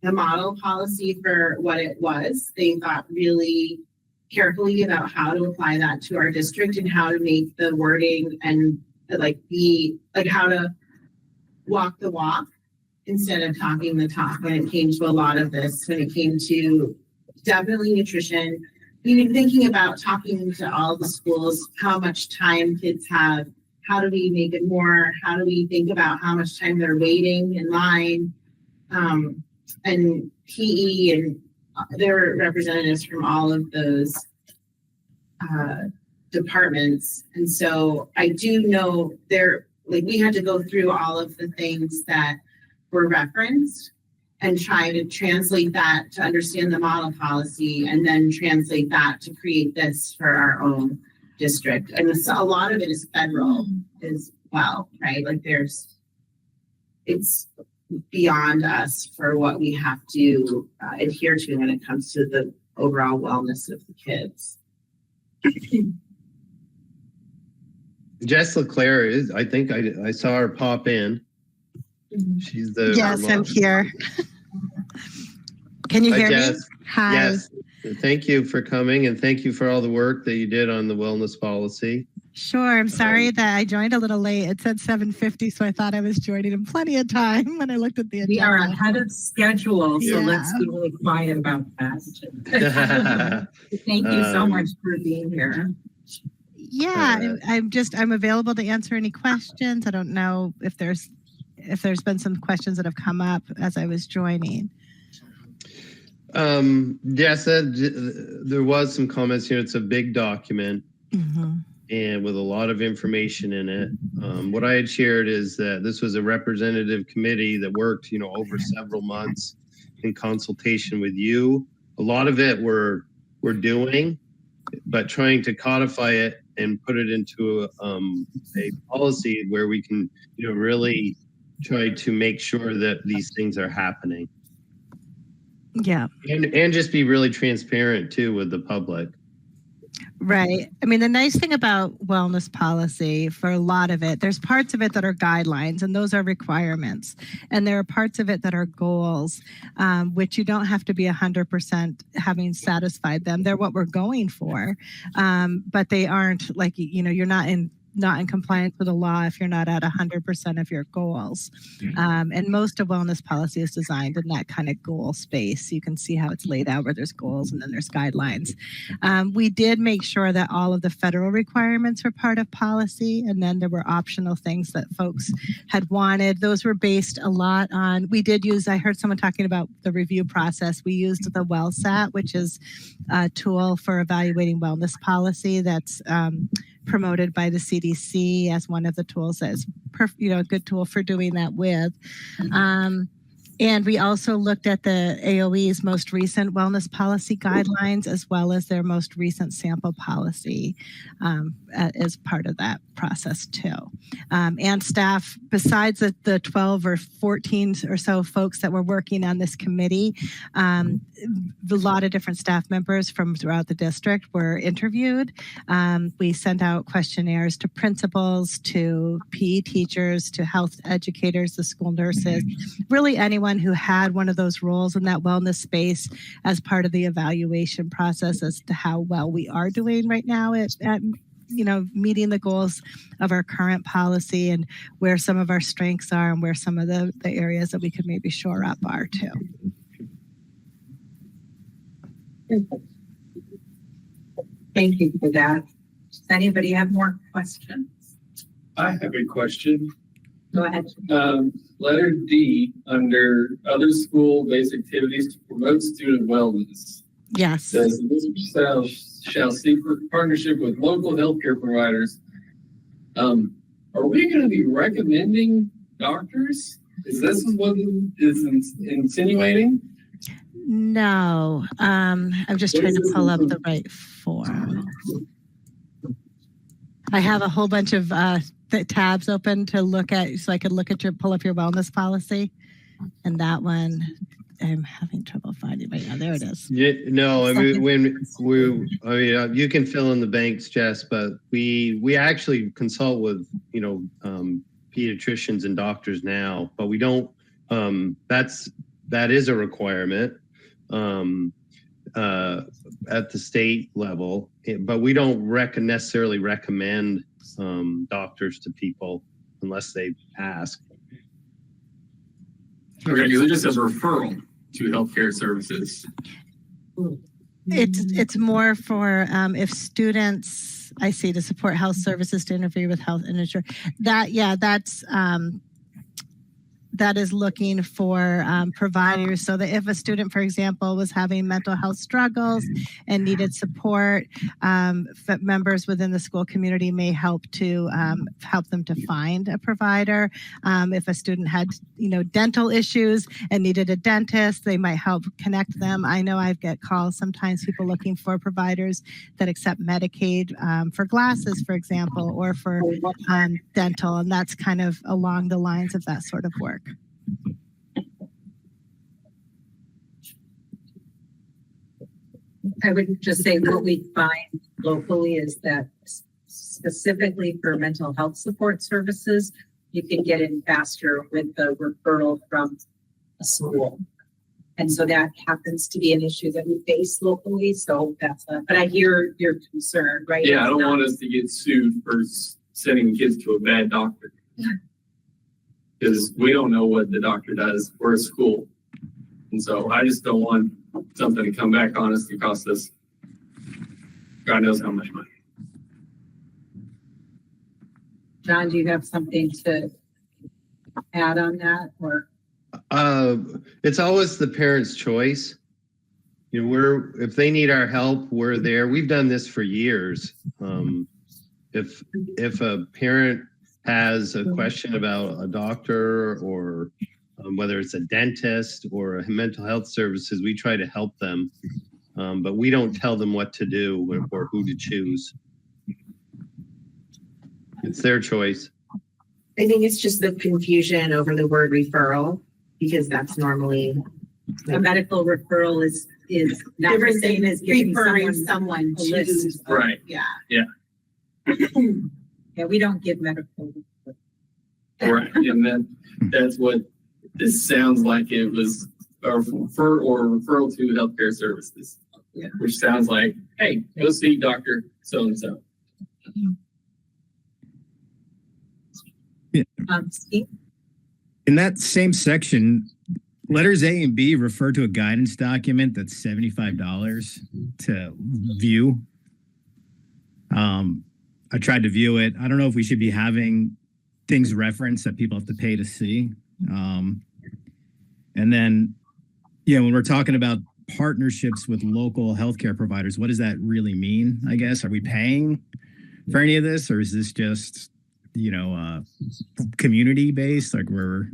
Speaker 5: model policy for what it was. They thought really carefully about how to apply that to our district and how to make the wording and how to walk the walk instead of talking the talk when it came to a lot of this, when it came to definitely nutrition. Even thinking about talking to all the schools, how much time kids have, how do we make it more, how do we think about how much time they're waiting in line, and PE, and there were representatives from all of those departments. And so I do know we had to go through all of the things that were referenced and try to translate that to understand the model policy, and then translate that to create this for our own district. And a lot of it is federal as well, right? It's beyond us for what we have to adhere to when it comes to the overall wellness of the kids.
Speaker 7: Jess LeClaire is, I think I saw her pop in. She's the
Speaker 14: Yes, I'm here. Can you hear me? Hi.
Speaker 7: Yes. Thank you for coming, and thank you for all the work that you did on the wellness policy.
Speaker 14: Sure. I'm sorry that I joined a little late. It said 7:50, so I thought I was joining in plenty of time when I looked at the agenda.
Speaker 2: We are ahead of schedule, so let's be really quiet about that. Thank you so much for being here.
Speaker 14: Yeah, I'm available to answer any questions. I don't know if there's been some questions that have come up as I was joining.
Speaker 7: Yes, there was some comments here. It's a big document. And with a lot of information in it. What I had shared is that this was a representative committee that worked, over several months in consultation with you. A lot of it we're doing, but trying to codify it and put it into a policy where we can, really try to make sure that these things are happening.
Speaker 14: Yeah.
Speaker 7: And just be really transparent too with the public.
Speaker 14: Right. I mean, the nice thing about wellness policy, for a lot of it, there's parts of it that are guidelines, and those are requirements. And there are parts of it that are goals, which you don't have to be 100% having satisfied them. They're what we're going for. But they aren't you're not in not in compliance with the law if you're not at 100% of your goals. And most of wellness policy is designed in that kind of goal space. You can see how it's laid out where there's goals and then there's guidelines. We did make sure that all of the federal requirements were part of policy, and then there were optional things that folks had wanted. Those were based a lot on, we did use, I heard someone talking about the review process. We used the WellSat, which is a tool for evaluating wellness policy that's promoted by the CDC as one of the tools that is a good tool for doing that with. And we also looked at the AOE's most recent wellness policy guidelines, as well as their most recent sample policy as part of that process too. And staff, besides the 12 or 14 or so folks that were working on this committee, a lot of different staff members from throughout the district were interviewed. We sent out questionnaires to principals, to PE teachers, to health educators, the school nurses, really anyone who had one of those roles in that wellness space as part of the evaluation process as to how well we are doing right now at meeting the goals of our current policy and where some of our strengths are and where some of the areas that we could maybe shore up are too.
Speaker 2: Thank you for that. Does anybody have more questions?
Speaker 4: I have a question.
Speaker 2: Go ahead.
Speaker 4: Letter D, under other school-based activities to promote student wellness.
Speaker 14: Yes.
Speaker 4: Says the district shall seek partnership with local healthcare providers. Are we going to be recommending doctors? Is this what is insinuating?
Speaker 14: No. I'm just trying to pull up the right form. I have a whole bunch of the tabs open to look at, so I could pull up your wellness policy. And that one, I'm having trouble finding right now. There it is.
Speaker 7: Yeah, no, I mean, you can fill in the blanks, Jess, but we actually consult with, pediatricians and doctors now, but we don't, that is a requirement at the state level, but we don't necessarily recommend doctors to people unless they ask.
Speaker 4: Okay, so it just says referral to healthcare services.
Speaker 14: It's more for if students, I see, to support health services to interfere with health and ensure that is looking for providers, so that if a student, for example, was having mental health struggles and needed support, members within the school community may help them to find a provider. If a student had, dental issues and needed a dentist, they might help connect them. I know I get calls sometimes, people looking for providers that accept Medicaid for glasses, for example, or for dental, and that's kind of along the lines of that sort of work.
Speaker 2: I would just say what we find locally is that specifically for mental health support services, you can get in faster with the referral from a school. And so that happens to be an issue that we face locally. So but I hear your concern, right?
Speaker 4: Yeah, I don't want us to get sued for sending kids to a bad doctor. Because we don't know what the doctor does. We're a school. And so I just don't want something to come back on us to cost us God knows how much money.
Speaker 2: John, do you have something to add on that, or?
Speaker 7: It's always the parent's choice. If they need our help, we're there. We've done this for years. If a parent has a question about a doctor or whether it's a dentist or a mental health services, we try to help them. But we don't tell them what to do or who to choose. It's their choice.
Speaker 5: I think it's just the confusion over the word referral, because that's normally
Speaker 2: a medical referral is not the same as referring someone to list.
Speaker 4: Right.
Speaker 2: Yeah.
Speaker 4: Yeah.
Speaker 2: Yeah, we don't give medical.
Speaker 4: Right. And that's what this sounds like. It was a referral to healthcare services.
Speaker 2: Yeah.
Speaker 4: Which sounds like, hey, go see Dr. So-and-so.
Speaker 11: Yeah.
Speaker 2: Steve?
Speaker 11: In that same section, letters A and B refer to a guidance document that's $75 to view. I tried to view it. I don't know if we should be having things referenced that people have to pay to see. And then, when we're talking about partnerships with local healthcare providers, what does that really mean? I guess, are we paying for any of this, or is this just, community based? Like we're.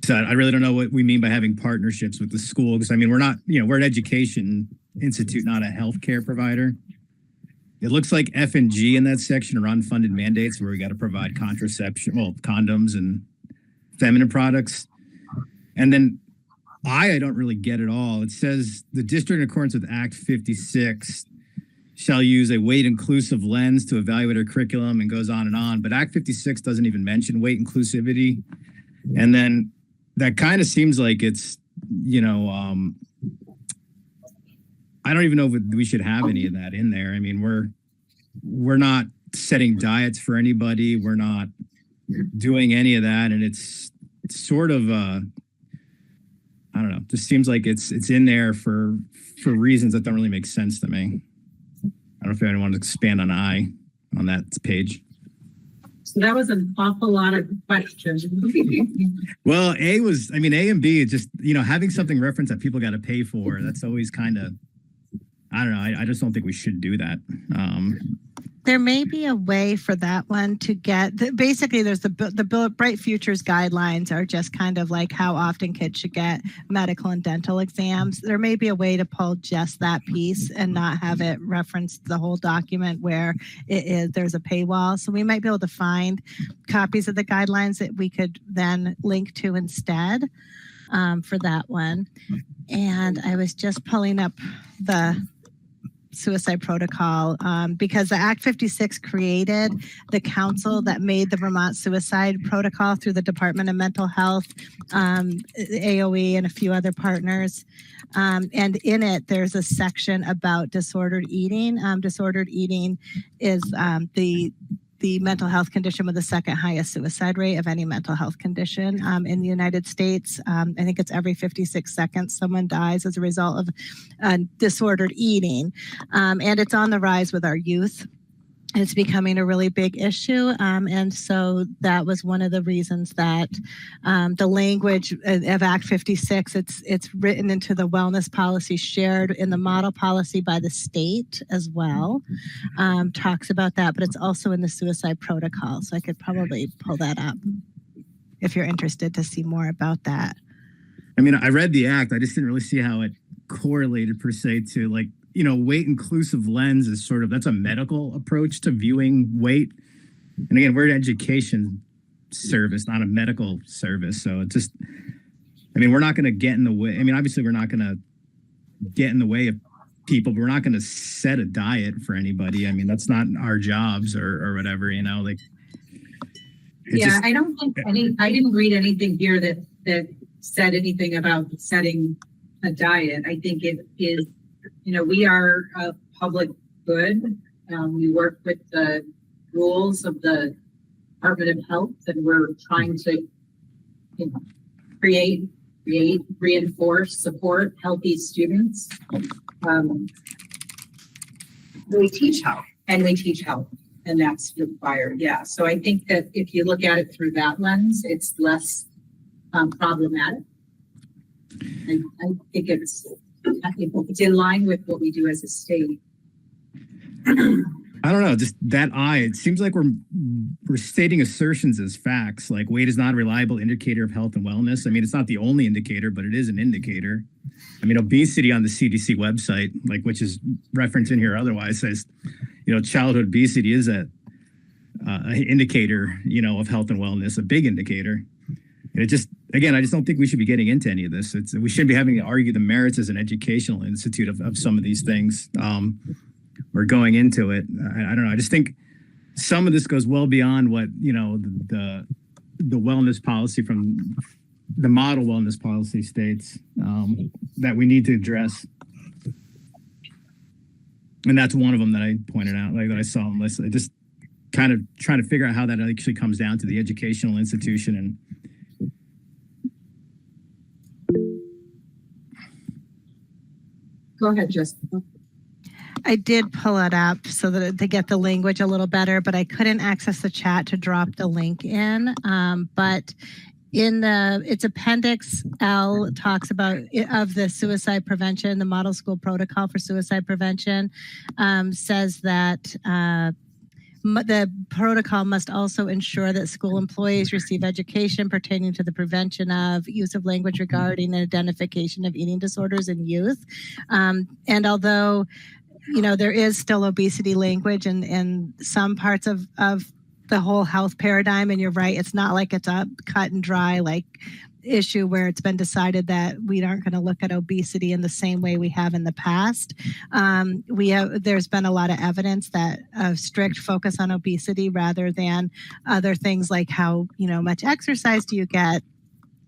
Speaker 11: So I really don't know what we mean by having partnerships with the school, because we're not, we're an education institute, not a healthcare provider. It looks like F and G in that section are unfunded mandates where we got to provide condoms and feminine products. And then I don't really get it all. It says the district, in accordance with Act 56, shall use a weight inclusive lens to evaluate our curriculum, and goes on and on. But Act 56 doesn't even mention weight inclusivity. And then that kind of seems like it's, I don't even know if we should have any of that in there. I mean, we're not setting diets for anybody. We're not doing any of that. And it's sort of, I don't know, just seems like it's in there for reasons that don't really make sense to me. I don't know if anyone wants to expand on on that page.
Speaker 2: So that was an awful lot of questions.
Speaker 11: Well, A and B, just, having something referenced that people got to pay for, that's always kind of, I don't know. I just don't think we should do that.
Speaker 14: There may be a way for that one to get, basically there's the Bright Futures guidelines are just kind of like how often kids should get medical and dental exams. There may be a way to pull just that piece and not have it reference the whole document where there's a paywall. So we might be able to find copies of the guidelines that we could then link to instead for that one. And I was just pulling up the suicide protocol because the Act 56 created the council that made the Vermont suicide protocol through the Department of Mental Health, AOE, and a few other partners. And in it, there's a section about disordered eating. Disordered eating is the mental health condition with the second highest suicide rate of any mental health condition in the United States. I think it's every 56 seconds someone dies as a result of disordered eating. And it's on the rise with our youth. It's becoming a really big issue. And so that was one of the reasons that the language of Act 56, it's written into the wellness policy shared in the model policy by the state as well, talks about that, but it's also in the suicide protocol. So I could probably pull that up if you're interested to see more about that.
Speaker 11: I mean, I read the act. I just didn't really see how it correlated per se to weight inclusive lens is that's a medical approach to viewing weight. And again, we're an education service, not a medical service. So it's just, we're not going to get in the way. Obviously we're not going to get in the way of people, but we're not going to set a diet for anybody. That's not our jobs or whatever,
Speaker 2: Yeah, I don't think I didn't read anything here that said anything about setting a diet. I think it is, we are a public good. We work with the rules of the Department of Health, and we're trying to create, reinforce, support healthy students. We teach health, and that's required. Yeah. So I think that if you look at it through that lens, it's less problematic. And I think it's in line with what we do as a state.
Speaker 11: I don't know, just that it seems like we're stating assertions as facts, like weight is not a reliable indicator of health and wellness. It's not the only indicator, but it is an indicator. Obesity on the CDC website, which is referenced in here otherwise, says, childhood obesity is an indicator, of health and wellness, a big indicator. And it just, again, I just don't think we should be getting into any of this. We shouldn't be having to argue the merits as an educational institute of some of these things. Or going into it. I don't know. I just think some of this goes well beyond what, the wellness policy from the model wellness policy states that we need to address. And that's one of them that I pointed out, that I saw on the list. kind of trying to figure out how that actually comes down to the educational institution. And
Speaker 2: Go ahead, Jessica.
Speaker 14: I did pull it up so that to get the language a little better, but I couldn't access the chat to drop the link in. But in its appendix L talks about of the suicide prevention, the model school protocol for suicide prevention says that the protocol must also ensure that school employees receive education pertaining to the prevention of use of language regarding the identification of eating disorders in youth. And although, you know, there is still obesity language in some parts of the whole health paradigm, and you're right, it's not like it's a cut and dry like issue where it's been decided that we aren't going to look at obesity in the same way we have in the past. There's been a lot of evidence that a strict focus on obesity rather than other things like how, you know, much exercise do you get,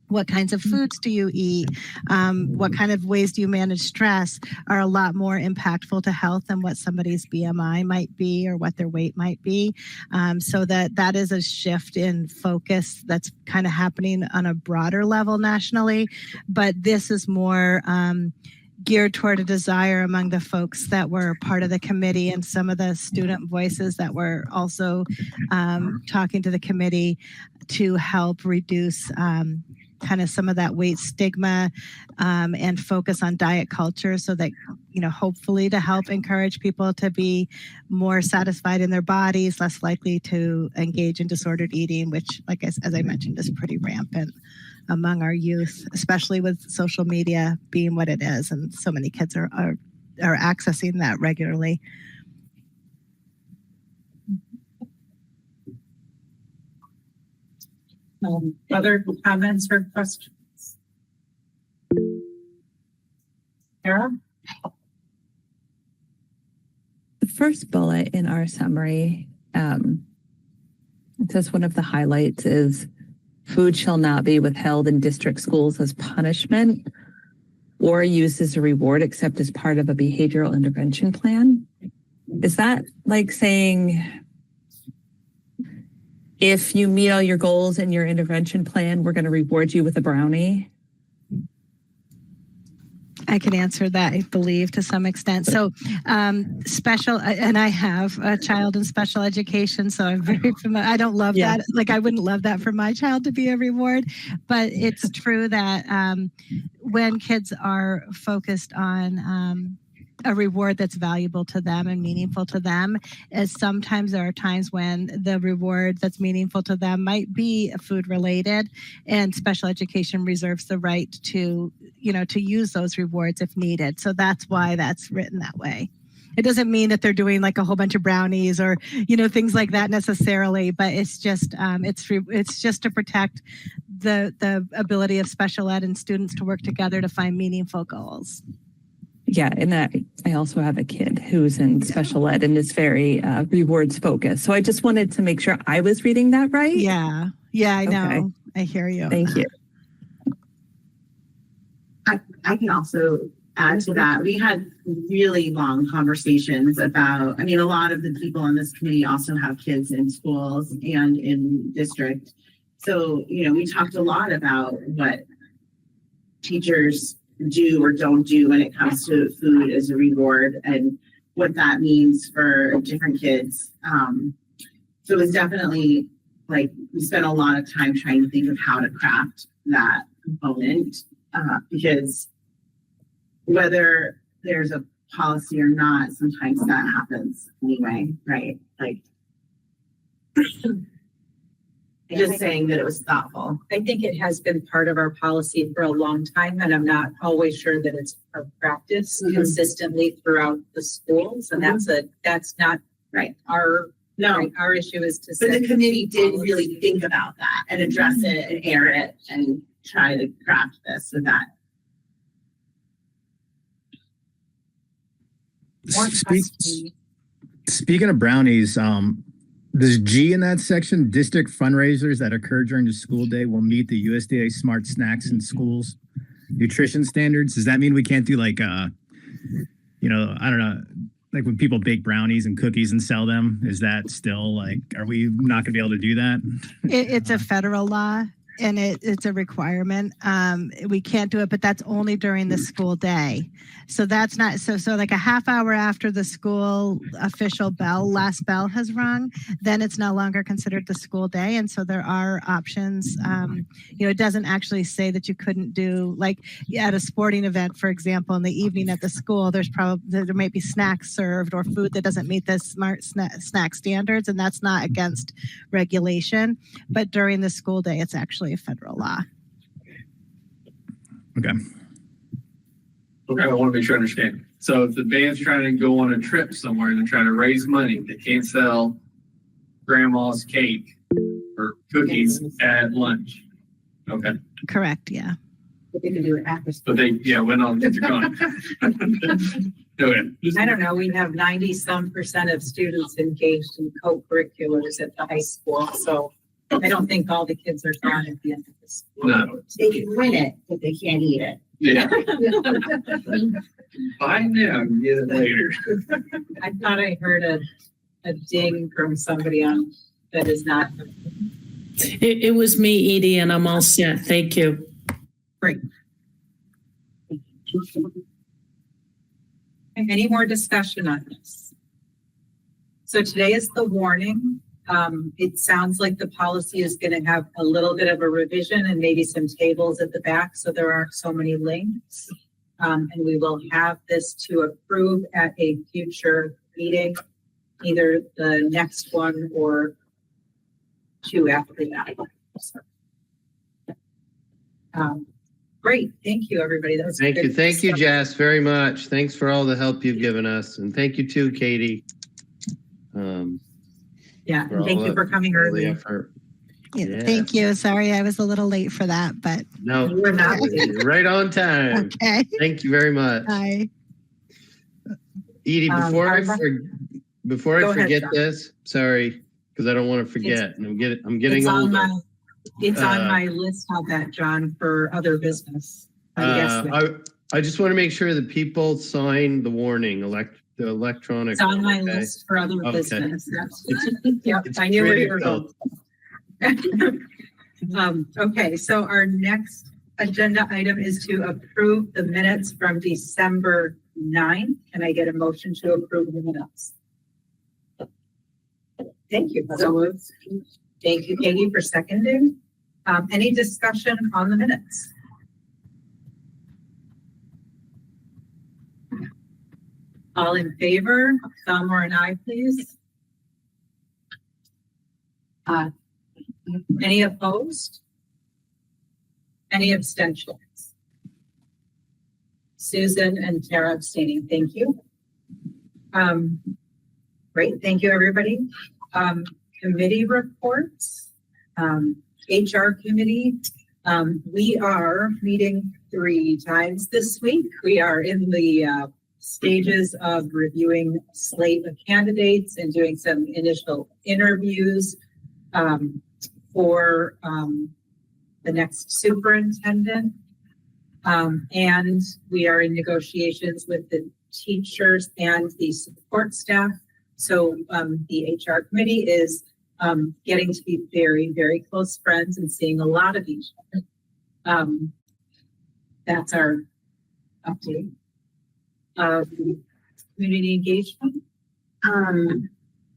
Speaker 14: what kinds of foods do you eat, what kind of ways do you manage stress are a lot more impactful to health than what somebody's BMI might be or what their weight might be. So that is a shift in focus that's kind of happening on a broader level nationally. But this is more geared toward a desire among the folks that were part of the committee and some of the student voices that were also talking to the committee to help reduce kind of some of that weight stigma and focus on diet culture so that, you know, hopefully to help encourage people to be more satisfied in their bodies, less likely to engage in disordered eating, which, like as I mentioned, is pretty rampant among our youth, especially with social media being what it is. And so many kids are accessing that regularly.
Speaker 2: Other comments or questions? Sarah?
Speaker 13: The first bullet in our summary, it says one of the highlights is food shall not be withheld in district schools as punishment or used as a reward except as part of a behavioral intervention plan. Is that like saying if you meet all your goals in your intervention plan, we're going to reward you with a brownie?
Speaker 14: I can answer that, I believe, to some extent. So special, and I have a child in special education, so I'm very familiar. I don't love that. Like, I wouldn't love that for my child to be a reward, but it's true that when kids are focused on a reward that's valuable to them and meaningful to them, as sometimes there are times when the reward that's meaningful to them might be food related, and special education reserves the right to, you know, to use those rewards if needed. So that's why that's written that way. It doesn't mean that they're doing like a whole bunch of brownies or, you know, things like that necessarily, but it's just it's just to protect the ability of special ed and students to work together to find meaningful goals.
Speaker 13: Yeah, and I also have a kid who's in special ed and is very rewards focused. So I just wanted to make sure I was reading that right.
Speaker 14: Yeah, I know. Okay. I hear you.
Speaker 13: Thank you.
Speaker 5: I can also add to that. We had really long conversations about, I mean, a lot of the people on this committee also have kids in schools and in district. So, you know, we talked a lot about what teachers do or don't do when it comes to food as a reward and what that means for different kids. So it was definitely like we spent a lot of time trying to think of how to craft that component because whether there's a policy or not, sometimes that happens anyway, right? Like just saying that it was thoughtful.
Speaker 2: I think it has been part of our policy for a long time, and I'm not always sure that it's our practice consistently throughout the schools. And that's not
Speaker 5: right.
Speaker 2: Our issue is to.
Speaker 5: But the committee did really think about that and address it and air it and try to craft this so that.
Speaker 11: Speaking of brownies, there's G in that section. District fundraisers that occur during the school day will meet the USDA Smart Snacks in Schools nutrition standards. Does that mean we can't do like, you know, I don't know, like when people bake brownies and cookies and sell them, is that still like, are we not gonna be able to do that?
Speaker 14: It's a federal law and it's a requirement. We can't do it, but that's only during the school day. So that's not, so like a half hour after the school official last bell has rung, then it's no longer considered the school day. And so there are options. It doesn't actually say that you couldn't do, like at a sporting event, for example, in the evening at the school, there might be snacks served or food that doesn't meet the smart snack standards. And that's not against regulation, but during the school day, it's actually a federal law.
Speaker 11: Okay.
Speaker 4: Okay, I want to make sure I understand. So if the band's trying to go on a trip somewhere and they're trying to raise money, they can't sell grandma's cake or cookies at lunch. Okay.
Speaker 14: Correct. Yeah.
Speaker 2: But they can do it after.
Speaker 4: But when all the kids are gone. Okay.
Speaker 2: I don't know, we have 90% of students engaged in co-curriculars at the high school, so I don't think all the kids are gone at the end of this.
Speaker 4: No.
Speaker 5: They can win it, but they can't eat it.
Speaker 4: Yeah. Buy now, get it later.
Speaker 2: I thought I heard a ding from somebody on that is not.
Speaker 15: It was me, Edie, and I'm all set. Thank you.
Speaker 2: Great. Any more discussion on this? So today is the warning. It sounds like the policy is going to have a little bit of a revision and maybe some tables at the back, so there aren't so many links. And we will have this to approve at a future meeting, either the next one or two after that. Great, thank you, everybody. That was
Speaker 7: Thank
Speaker 2: good
Speaker 7: you. Thank you,
Speaker 2: stuff.
Speaker 7: Jess, very much. Thanks for all the help you've given us. And thank you too, Katie.
Speaker 2: Yeah, and thank you for coming
Speaker 7: all the
Speaker 2: early.
Speaker 7: effort.
Speaker 14: Yeah. Thank you. Sorry, I was a little late for that, but
Speaker 7: No,
Speaker 2: You were not.
Speaker 7: right on time.
Speaker 14: okay.
Speaker 7: Thank you very much.
Speaker 14: Bye.
Speaker 7: Edie, before I
Speaker 2: Go ahead,
Speaker 7: forget
Speaker 2: John.
Speaker 7: this, sorry, because I don't want to forget. And I'm getting
Speaker 2: It's on
Speaker 7: older.
Speaker 2: my list of that, John, for other business.
Speaker 7: I just want to make sure that people sign the warning, the electronic.
Speaker 2: It's on my
Speaker 7: okay?
Speaker 2: list for other
Speaker 7: Okay.
Speaker 2: business. Yep, I knew where you were going. Okay, so our next agenda item is to approve the minutes from December 9th. Can I get a motion to approve the minutes? Thank you. So moved. Thank you, Katie, for seconding. Any discussion on the minutes? All in favor? Thelma and I, please. Any opposed? Any abstentions? Susan and Tara abstaining. Thank you. Great. Thank you, everybody. Committee reports. HR committee. We are meeting 3 times this week. We are in the stages of reviewing slate of candidates and doing some initial interviews for the next superintendent. And we are in negotiations with the teachers and the support staff. So the HR committee is getting to be very, very close friends and seeing a lot of each other. That's our update. Community engagement.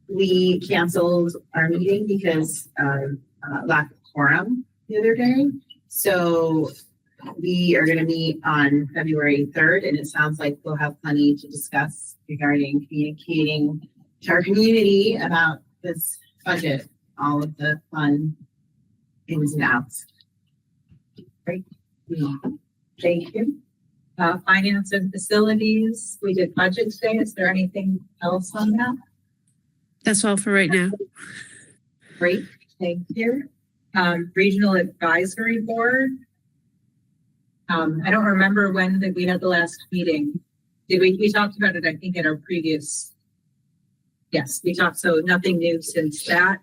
Speaker 5: We canceled our meeting because of lack of quorum the other day. So we are going to meet on February 3rd, and it sounds like we'll have plenty to discuss regarding communicating to our community about this budget, all of the fun ins and outs.
Speaker 2: Great. Thank you. Finance and facilities. We did budget today. Is there anything else on that?
Speaker 1: That's all for right now.
Speaker 2: Great. Thank you. Regional Advisory Board. I don't remember when that we had the last meeting. Did we talked about it, I think, in our previous. Yes, we talked, so nothing new since that.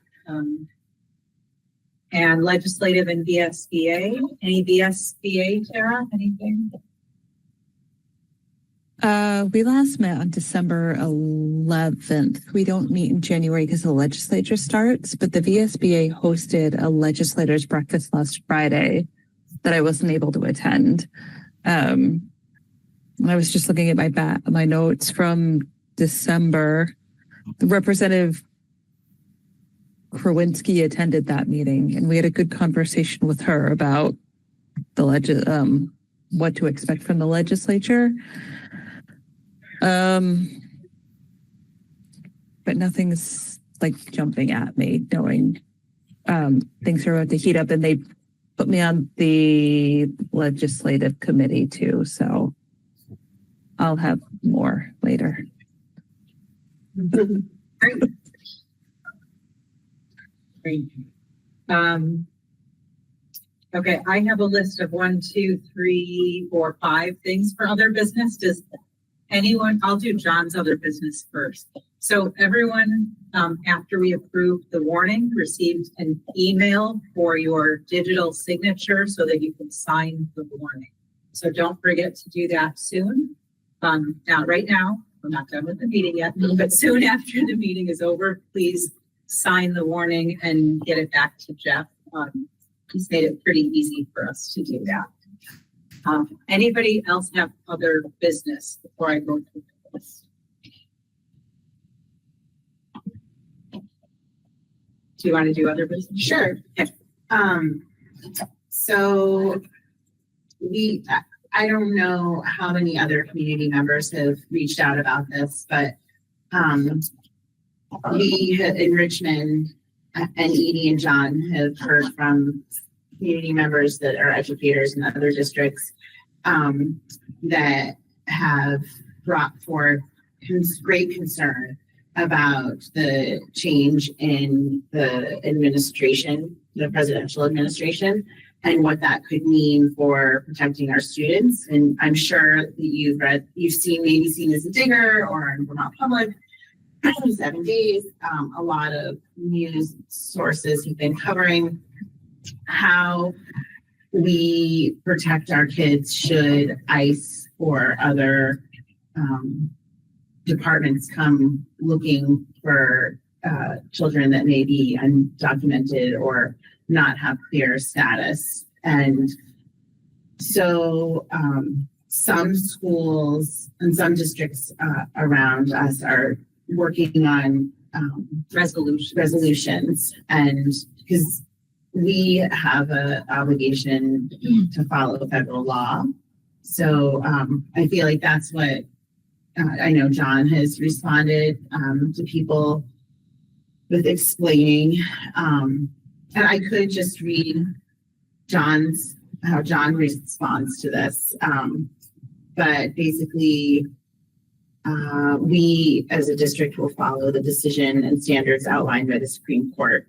Speaker 2: And legislative and VSBA. Any VSBA, Tara? Anything?
Speaker 13: We last met on December 11th. We don't meet in January because the legislature starts, but the VSBA hosted a legislators breakfast last Friday that I wasn't able to attend. I was just looking at my notes from December. The Representative Krawinski attended that meeting, and we had a good conversation with her about the what to expect from the legislature. But nothing's like jumping at me, knowing things are about to heat up, and they put me on the legislative committee too, so I'll have more later.
Speaker 2: Great. Great. Okay, I have a list of 1, 2, 3, 4, 5 things for other business. Does anyone, I'll do John's other business first. So everyone, after we approved the warning, received an email for your digital signature so that you can sign the warning. So don't forget to do that soon. Now, right now, we're not done with the meeting yet, but soon after the meeting is over, please sign the warning and get it back to Jeff. He's made it pretty easy for us to do that. Anybody else have other business before I go through the list? Do you want to do other business?
Speaker 5: Sure.
Speaker 2: Okay.
Speaker 5: So I don't know how many other community members have reached out about this, but we in Richmond and Edie and John have heard from community members that are educators in other districts that have brought forth great concern about the change in the administration, the presidential administration, and what that could mean for protecting our students. And I'm sure that you've seen as a digger or in Vermont Public, 7 days, a lot of news sources have been covering how we protect our kids should ICE or other departments come looking for children that may be undocumented or not have clear status. And so some schools and some districts around us are working on resolutions, and because we have an obligation to follow federal law. So I feel like that's what I know John has responded to people with explaining. And I could just read how John responds to this. But basically, we as a district will follow the decision and standards outlined by the Supreme Court.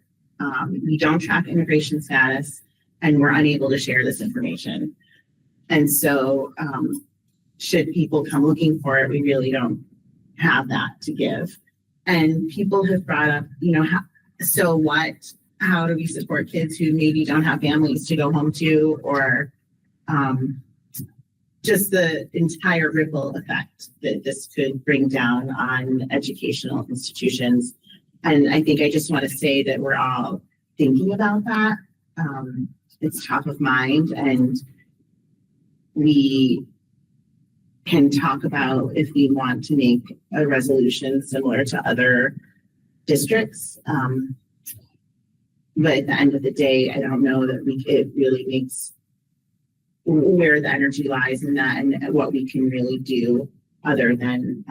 Speaker 5: We don't track immigration status, and we're unable to share this information. And so should people come looking for it, we really don't have that to give. And people have brought up, so what? How do we support kids who maybe don't have families to go home to, or just the entire ripple effect that this could bring down on educational institutions. And I think I just want to say that we're all thinking about that. It's top of mind, and we can talk about if we want to make a resolution similar to other districts. But at the end of the day, I don't know that it really makes where the energy lies in that and what we can really do other than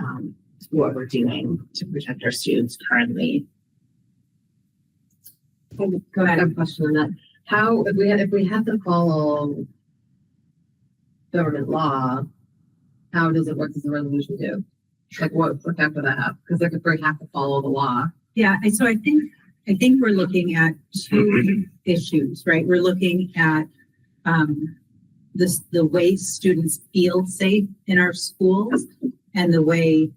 Speaker 5: what we're doing to protect our students currently.
Speaker 3: Go ahead. I have a question on that. How, if we have to follow government law, how does it work as a resolution do? Like what effect would that have? Because if we have to follow the law.
Speaker 2: Yeah, so I think we're looking at two issues, right? We're looking at the way students feel safe in our schools and the way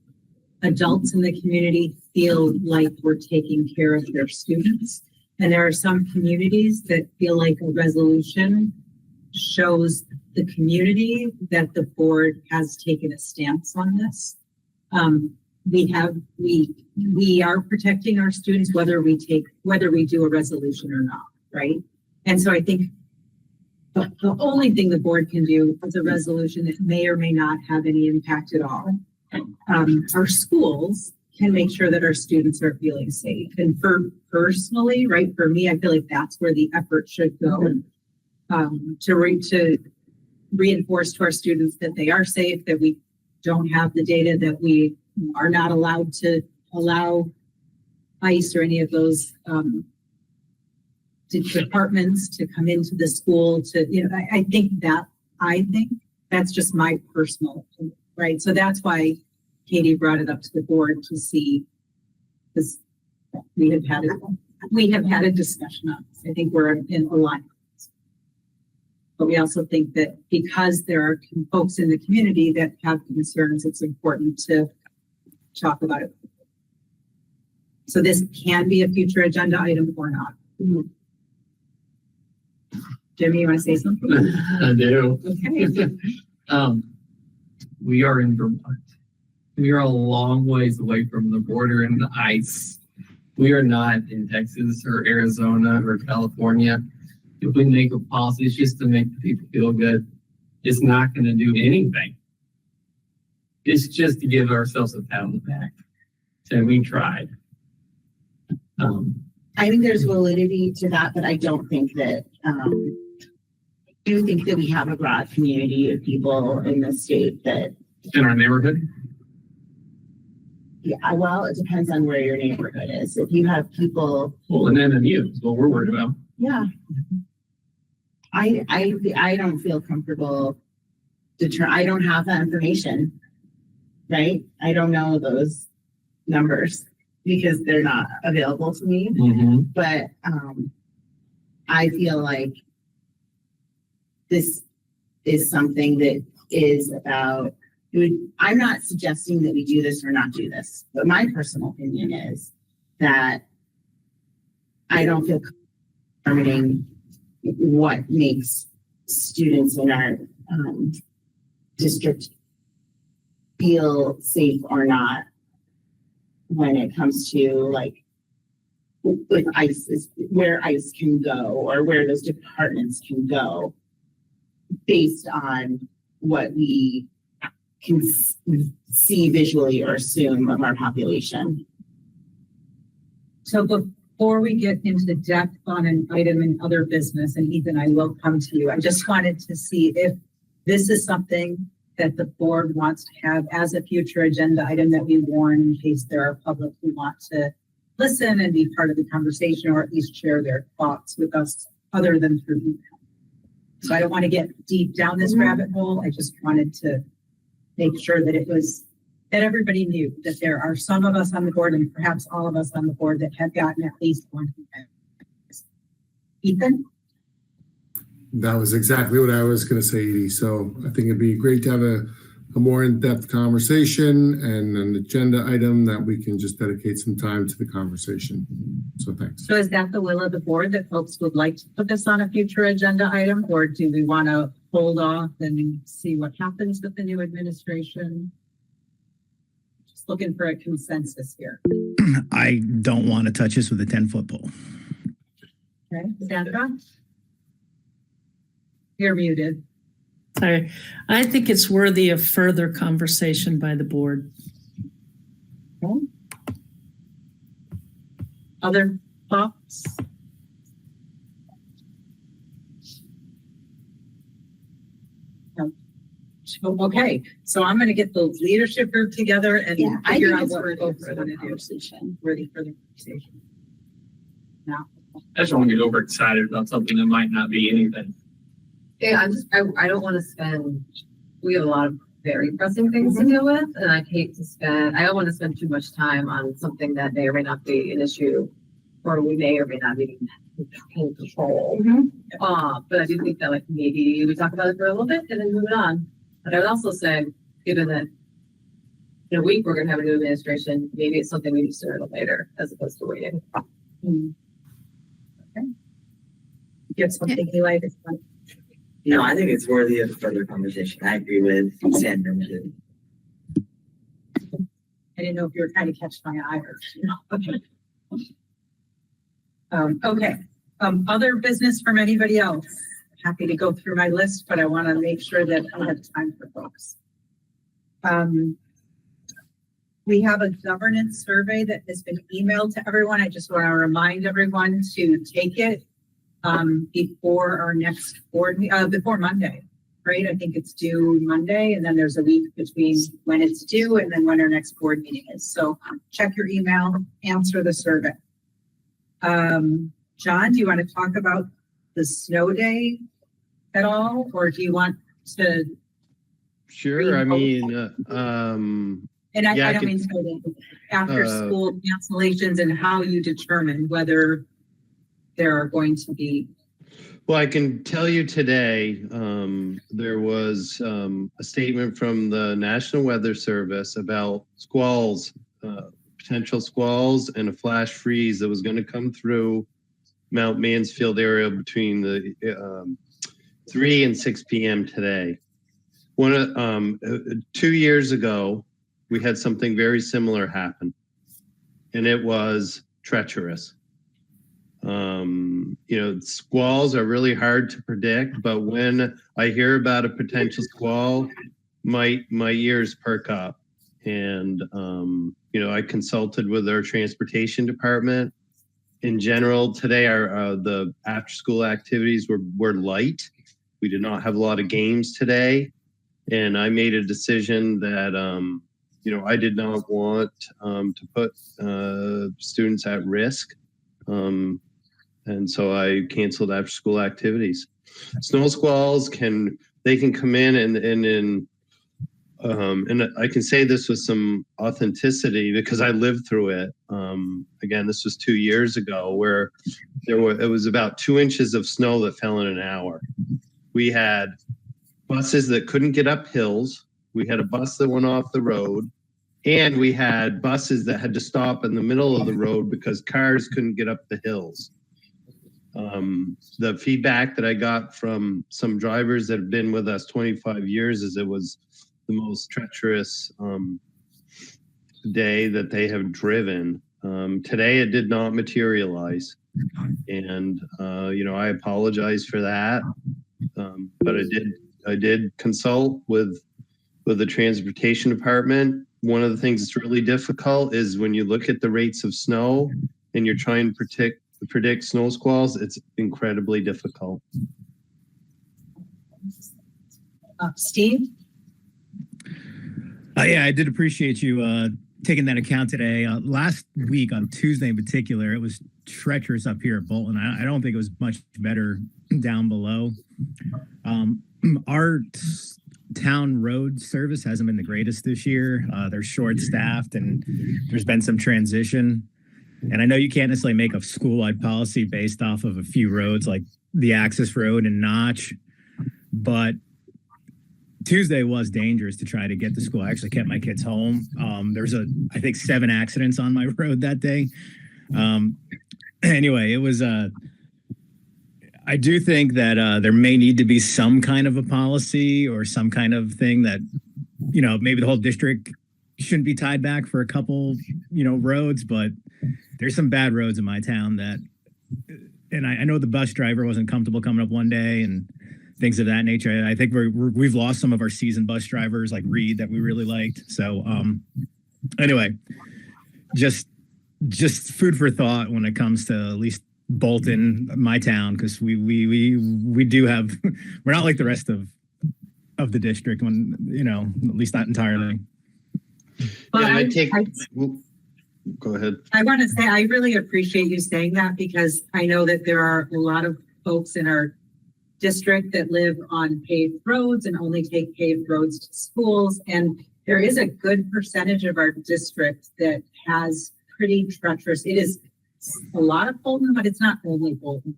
Speaker 2: adults in the community feel like we're taking care of their students. And there are some communities that feel like a resolution shows the community that the board has taken a stance on this. We are protecting our students whether we do a resolution or not, right? And so I think the only thing the board can do is a resolution that may or may not have any impact at all. Our schools can make sure that our students are feeling safe. And personally, right, for me, I feel like that's where the effort should go, to reinforce to our students that they are safe, that we don't have the data, that we are not allowed to allow ICE or any of those departments to come into the school to, I think that's just my personal opinion, right? So that's why Katie brought it up to the board to see, because we have had a discussion on this. I think we're in alignment. But we also think that because there are folks in the community that have concerns, it's important to talk about it. So this can be a future agenda item or not. Jimmy, you want to say something?
Speaker 4: I do.
Speaker 2: Okay.
Speaker 4: We are in Vermont. We are a long ways away from the border and the ice. We are not in Texas or Arizona or California. If we make a policy, it's just to make the people feel good. It's not going to do anything. It's just to give ourselves a pat on the back. So we tried.
Speaker 5: I think there's validity to that, but I don't think that, I do think that we have a broad community of people in the state that.
Speaker 4: In our neighborhood?
Speaker 5: Yeah, well, it depends on where your neighborhood is. If you have people.
Speaker 4: Well, in MMU is what we're worried about.
Speaker 5: Yeah. I don't feel comfortable I don't have that information, right? I don't know those numbers because they're not available to me. But I feel like this is something that is about, I'm not suggesting that we do this or not do this, but my personal opinion is that I don't feel determining what makes students in our district feel safe or not when it comes to like ICE is where ICE can go or where those departments can go based on what we can see visually or assume of our population.
Speaker 2: So before we get into the depth on an item in other business, and Ethan, I will come to you. I just wanted to see if this is something that the board wants to have as a future agenda item that we warn in case there are public who want to listen and be part of the conversation or at least share their thoughts with us other than through email. So I don't want to get deep down this rabbit hole. I just wanted to make sure that that everybody knew that there are some of us on the board and perhaps all of us on the board that have gotten at least one email. Ethan?
Speaker 8: That was exactly what I was going to say, Edie. So I think it'd be great to have a more in-depth conversation and an agenda item that we can just dedicate some time to the conversation. So thanks.
Speaker 2: So is that the will of the board that folks would like to put this on a future agenda item, or do we want to hold off and see what happens with the new administration? Just looking for a consensus here.
Speaker 11: I don't want to touch this with a 10-foot pole.
Speaker 2: Okay, Sandra? You're muted.
Speaker 15: Sorry. I think it's worthy of further conversation by the board.
Speaker 2: Okay. Other thoughts? Okay, so I'm going to get the leadership group together and figure out what we're going to do.
Speaker 5: Conversation.
Speaker 2: Ready for the conversation. Now,
Speaker 4: I just don't want to get overexcited about something that might not be anything.
Speaker 3: Yeah, I don't want to spend, we have a lot of very pressing things to deal with, and I don't want to spend too much time on something that may or may not be an issue, or we may or may not be in control. But I do think that like maybe we talk about it for a little bit and then move it on. But I would also say, given that in a week we're going to have a new administration, maybe it's something we need to start later as opposed to waiting.
Speaker 2: Okay. Get something you like.
Speaker 16: No, I think it's worthy of further conversation. I agree with Sandra too.
Speaker 2: I didn't know if you were trying to catch my eye or, okay. Okay, other business from anybody else? Happy to go through my list, but I want to make sure that I have time for folks. We have a governance survey that has been emailed to everyone. I just want to remind everyone to take it before our next board, before Monday, right? I think it's due Monday, and then there's a week between when it's due and then when our next board meeting is. So check your email, answer the survey. John, do you want to talk about the snow day at all, or do you want to?
Speaker 7: Sure. I mean,
Speaker 2: And I,
Speaker 7: yeah,
Speaker 2: I don't mean snow day, after school cancellations and how you determine whether there are going to be.
Speaker 7: well, I can tell you today, there was a statement from the National Weather Service about squalls, potential squalls and a flash freeze that was going to come through Mount Mansfield area between the 3 and 6 p.m. today. 2 years ago, we had something very similar happen, and it was treacherous. Squalls are really hard to predict, but when I hear about a potential squall, my ears perk up. And, I consulted with our transportation department. In general, today, the after-school activities were light. We did not have a lot of games today. And I made a decision that, I did not want to put students at risk. And so I canceled after-school activities. Snow squalls can come in and I can say this with some authenticity because I lived through it. Again, this was 2 years ago where it was about 2 inches of snow that fell in an hour. We had buses that couldn't get up hills. We had a bus that went off the road, and we had buses that had to stop in the middle of the road because cars couldn't get up the hills. The feedback that I got from some drivers that have been with us 25 years is it was the most treacherous day that they have driven. Today it did not materialize, and I apologize for that. But I did consult with the transportation department. One of the things that's really difficult is when you look at the rates of snow and you're trying to predict snow squalls, it's incredibly difficult.
Speaker 2: Steve?
Speaker 11: Yeah, I did appreciate you taking that account today. Last week on Tuesday in particular, it was treacherous up here at Bolton. I don't think it was much better down below. Our town road service hasn't been the greatest this year. They're short-staffed, and there's been some transition. And I know you can't necessarily make a school-wide policy based off of a few roads like the Access Road and Notch, but Tuesday was dangerous to try to get to school. I actually kept my kids home. There was I think 7 accidents on my road that day. Anyway, it was I do think that there may need to be some kind of a policy or some kind of thing that, maybe the whole district shouldn't be tied back for a couple, roads, but there's some bad roads in my town and I know the bus driver wasn't comfortable coming up one day and things of that nature. I think we've lost some of our seasoned bus drivers like Reed that we really liked. So anyway, just food for thought when it comes to at least Bolton, my town, because we do have we're not like the rest of the district when at least not entirely.
Speaker 2: Well,
Speaker 7: Go ahead.
Speaker 2: I want to say I really appreciate you saying that because I know that there are a lot of folks in our district that live on paved roads and only take paved roads to schools. And there is a good percentage of our district that has pretty treacherous. It is a lot of Bolton, but it's not only Bolton.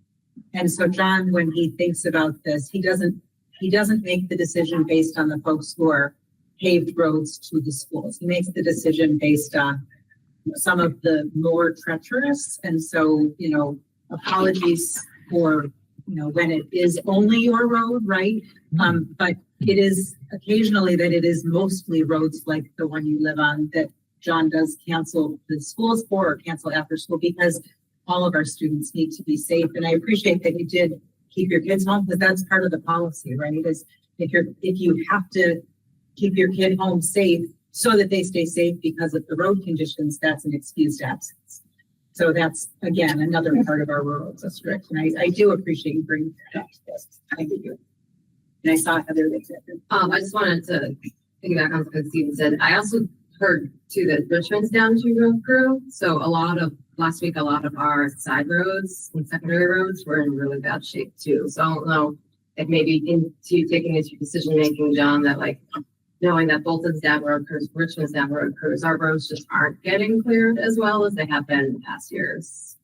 Speaker 2: And so John, when he thinks about this, he doesn't make the decision based on the folks who are paved roads to the schools. He makes the decision based on some of the more treacherous. And so, apologies for when it is only your road, right? But it is occasionally that it is mostly roads like the one you live on that John does cancel the schools for or cancel after school because all of our students need to be safe. And I appreciate that you did keep your kids home because that's part of the policy, right? Is if you have to keep your kid home safe so that they stay safe because of the road conditions, that's an excused absence. So that's, again, another part of our rural district. And I do appreciate you bringing that up to this. Thank you. And I saw Heather that said that.
Speaker 3: I just wanted to piggyback on something Stephen said. I also heard too that Richmond's down to road crew. So last week, a lot of our side roads and secondary roads were in really bad shape too. So I don't know if maybe into taking into decision making, John, that like knowing that Bolton's down road crews, Richmond's down road crews, our roads just aren't getting cleared as well as they have been in past years.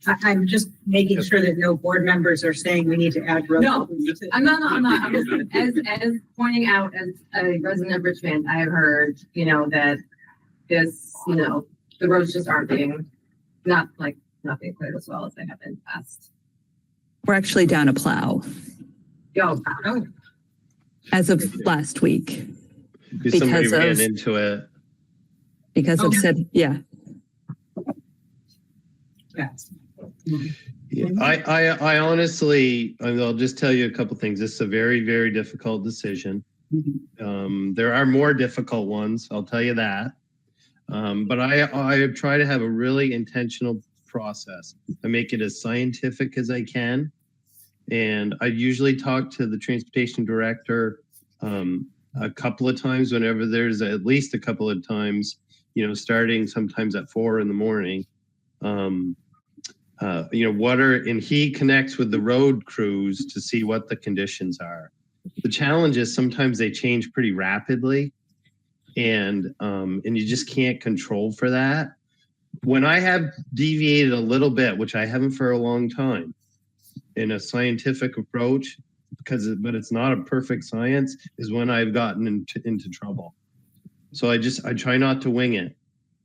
Speaker 2: I'm just making sure that no board members are saying we need to add road.
Speaker 3: No, I'm not. I'm just, as pointing out as a resident of Richmond, I have heard, that this, the roads just aren't being, not being cleared as well as they have been past.
Speaker 13: We're actually down a plow
Speaker 3: Oh.
Speaker 13: as of last week.
Speaker 7: Because somebody
Speaker 13: Because
Speaker 7: ran
Speaker 13: of-
Speaker 7: into it.
Speaker 13: Because of said, yeah.
Speaker 2: Yes.
Speaker 7: Yeah, I honestly, I'll just tell you a couple things. This is a very, very difficult decision. There are more difficult ones, I'll tell you that. But I try to have a really intentional process. I make it as scientific as I can. And I usually talk to the transportation director a couple of times whenever there's at least a couple of times, starting sometimes at 4 a.m. And he connects with the road crews to see what the conditions are. The challenge is sometimes they change pretty rapidly and you just can't control for that. When I have deviated a little bit, which I haven't for a long time, in a scientific approach, but it's not a perfect science, is when I've gotten into trouble. So I try not to wing it.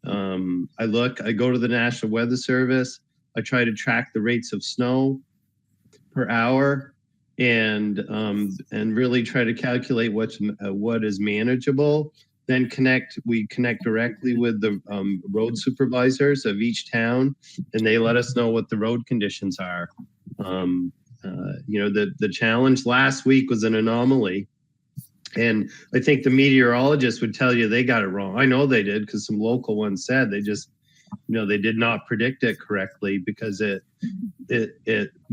Speaker 7: I go to the National Weather Service. I try to track the rates of snow per hour and really try to calculate what is manageable. Then we connect directly with the road supervisors of each town, and they let us know what the road conditions are. The challenge last week was an anomaly. And I think the meteorologists would tell you they got it wrong. I know they did because some local ones said they just, they did not predict it correctly because it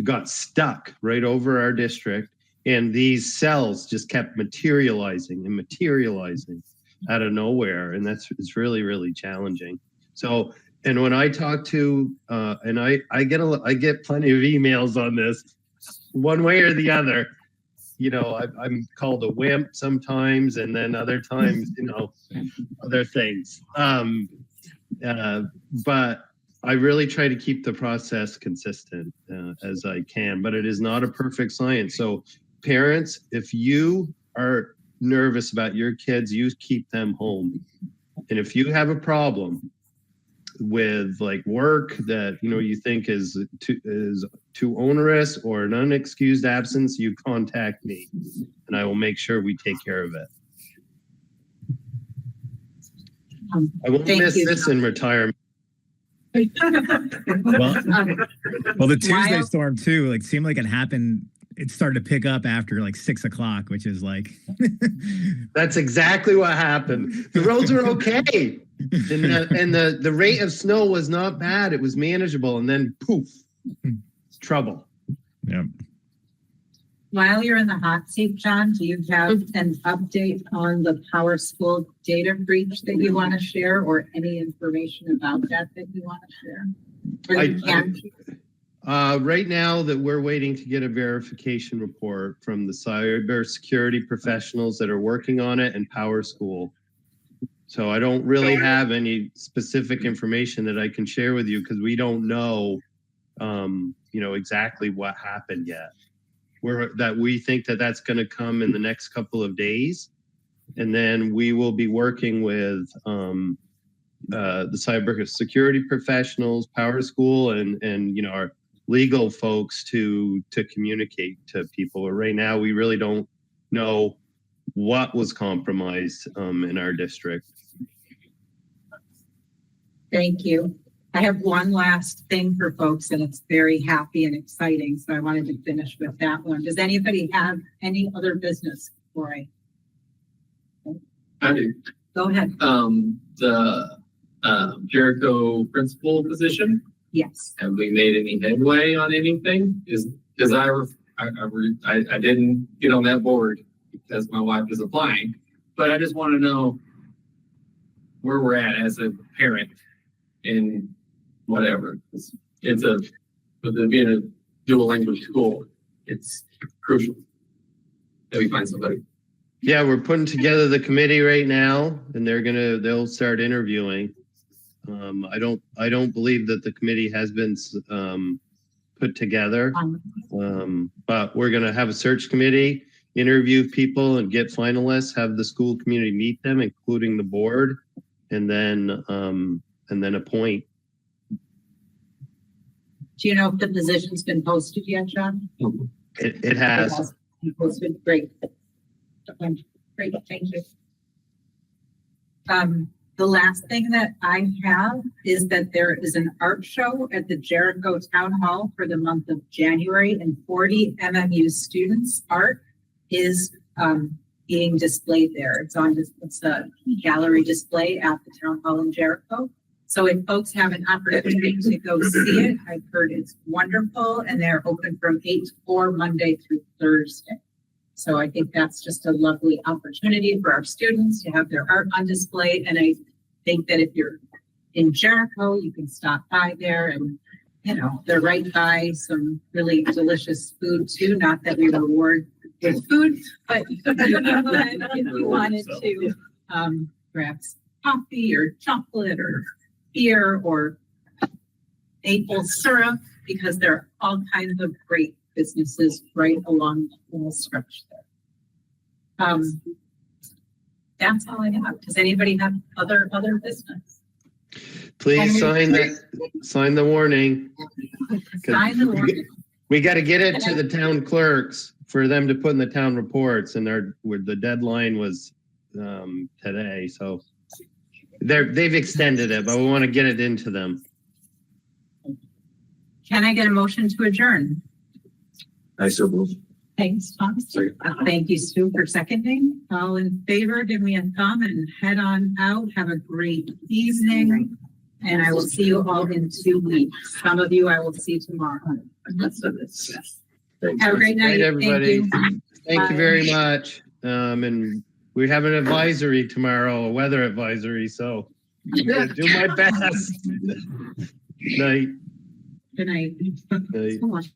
Speaker 7: got stuck right over our district. And these cells just kept materializing out of nowhere. And it's really, really challenging. So, and when I talk to, and I get plenty of emails on this one way or the other. I'm called a wimp sometimes, and then other times, other things. But I really try to keep the process consistent as I can, but it is not a perfect science. So parents, if you are nervous about your kids, you keep them home. And if you have a problem with work that you think is too onerous or an unexcused absence, you contact me and I will make sure we take care of it. I won't miss this in retirement.
Speaker 11: Well, the Tuesday storm too, seemed like it happened. It started to pick up after 6 o'clock, which is
Speaker 7: That's exactly what happened. The roads were okay. And the rate of snow was not bad. It was manageable. And then poof, trouble.
Speaker 11: Yeah.
Speaker 2: While you're in the hot seat, John, do you have an update on the PowerSchool data breach that you want to share or any information about that you want to share? Or you can?
Speaker 7: Right now that we're waiting to get a verification report from the cybersecurity professionals that are working on it and PowerSchool. So I don't really have any specific information that I can share with you because we don't know, exactly what happened yet. We think that that's going to come in the next couple of days, and then we will be working with the cybersecurity professionals, PowerSchool, and legal folks to communicate to people. Right now, we really don't know what was compromised in our district.
Speaker 2: Thank you. I have one last thing for folks, and it's very happy and exciting, so I wanted to finish with that one. Does anybody have any other business before
Speaker 4: I do.
Speaker 2: Go ahead.
Speaker 4: The Jericho principal position.
Speaker 2: Yes.
Speaker 4: Have we made any headway on anything? Because I didn't get on that board because my wife is applying, but I just want to know where we're at as a parent in whatever. With it being a dual language school, it's crucial that we find somebody.
Speaker 7: Yeah, we're putting together the committee right now, and they'll start interviewing. I don't believe that the committee has been put together, but we're going to have a search committee, interview people, and get finalists. Have the school community meet them, including the board, and then appoint.
Speaker 2: Do you know if the position's been posted yet, John?
Speaker 7: It has.
Speaker 2: It has been posted. Great. Great. Thank you. The last thing that I have is that there is an art show at the Jericho Town Hall for the month of January, and 40 MMU students' art is being displayed there. It's a gallery display at the Town Hall in Jericho. So if folks have an opportunity to go see it, I've heard it's wonderful, and they're open from 8 to 4 Monday through Thursday. So I think that's just a lovely opportunity for our students to have their art on display. And I think that if you're in Jericho, you can stop by there, and, they're right by some really delicious food too. Not that we reward with food, but if you wanted to grab coffee or chocolate or beer or maple syrup, because there are all kinds of great businesses right along the stretch there. That's all I have. Does anybody have other business?
Speaker 7: Please sign the warning.
Speaker 2: Sign the warning.
Speaker 7: We got to get it to the town clerks for them to put in the town reports, and the deadline was today, so they've extended it, but we want to get it into them.
Speaker 2: Can I get a motion to adjourn?
Speaker 12: I so move.
Speaker 2: Thanks, Tom. Thank you, Stu, for seconding. All in favor, give me a thumb and head on out. Have a great evening. And I will see you all in 2 weeks. Some of you I will see tomorrow. Have a great night,
Speaker 7: everybody. Thank you very
Speaker 2: Bye.
Speaker 7: much. And we have an advisory tomorrow, a weather advisory, so I'm gonna do my best. Night.
Speaker 2: Good night.
Speaker 7: Night.
Speaker 2: So much.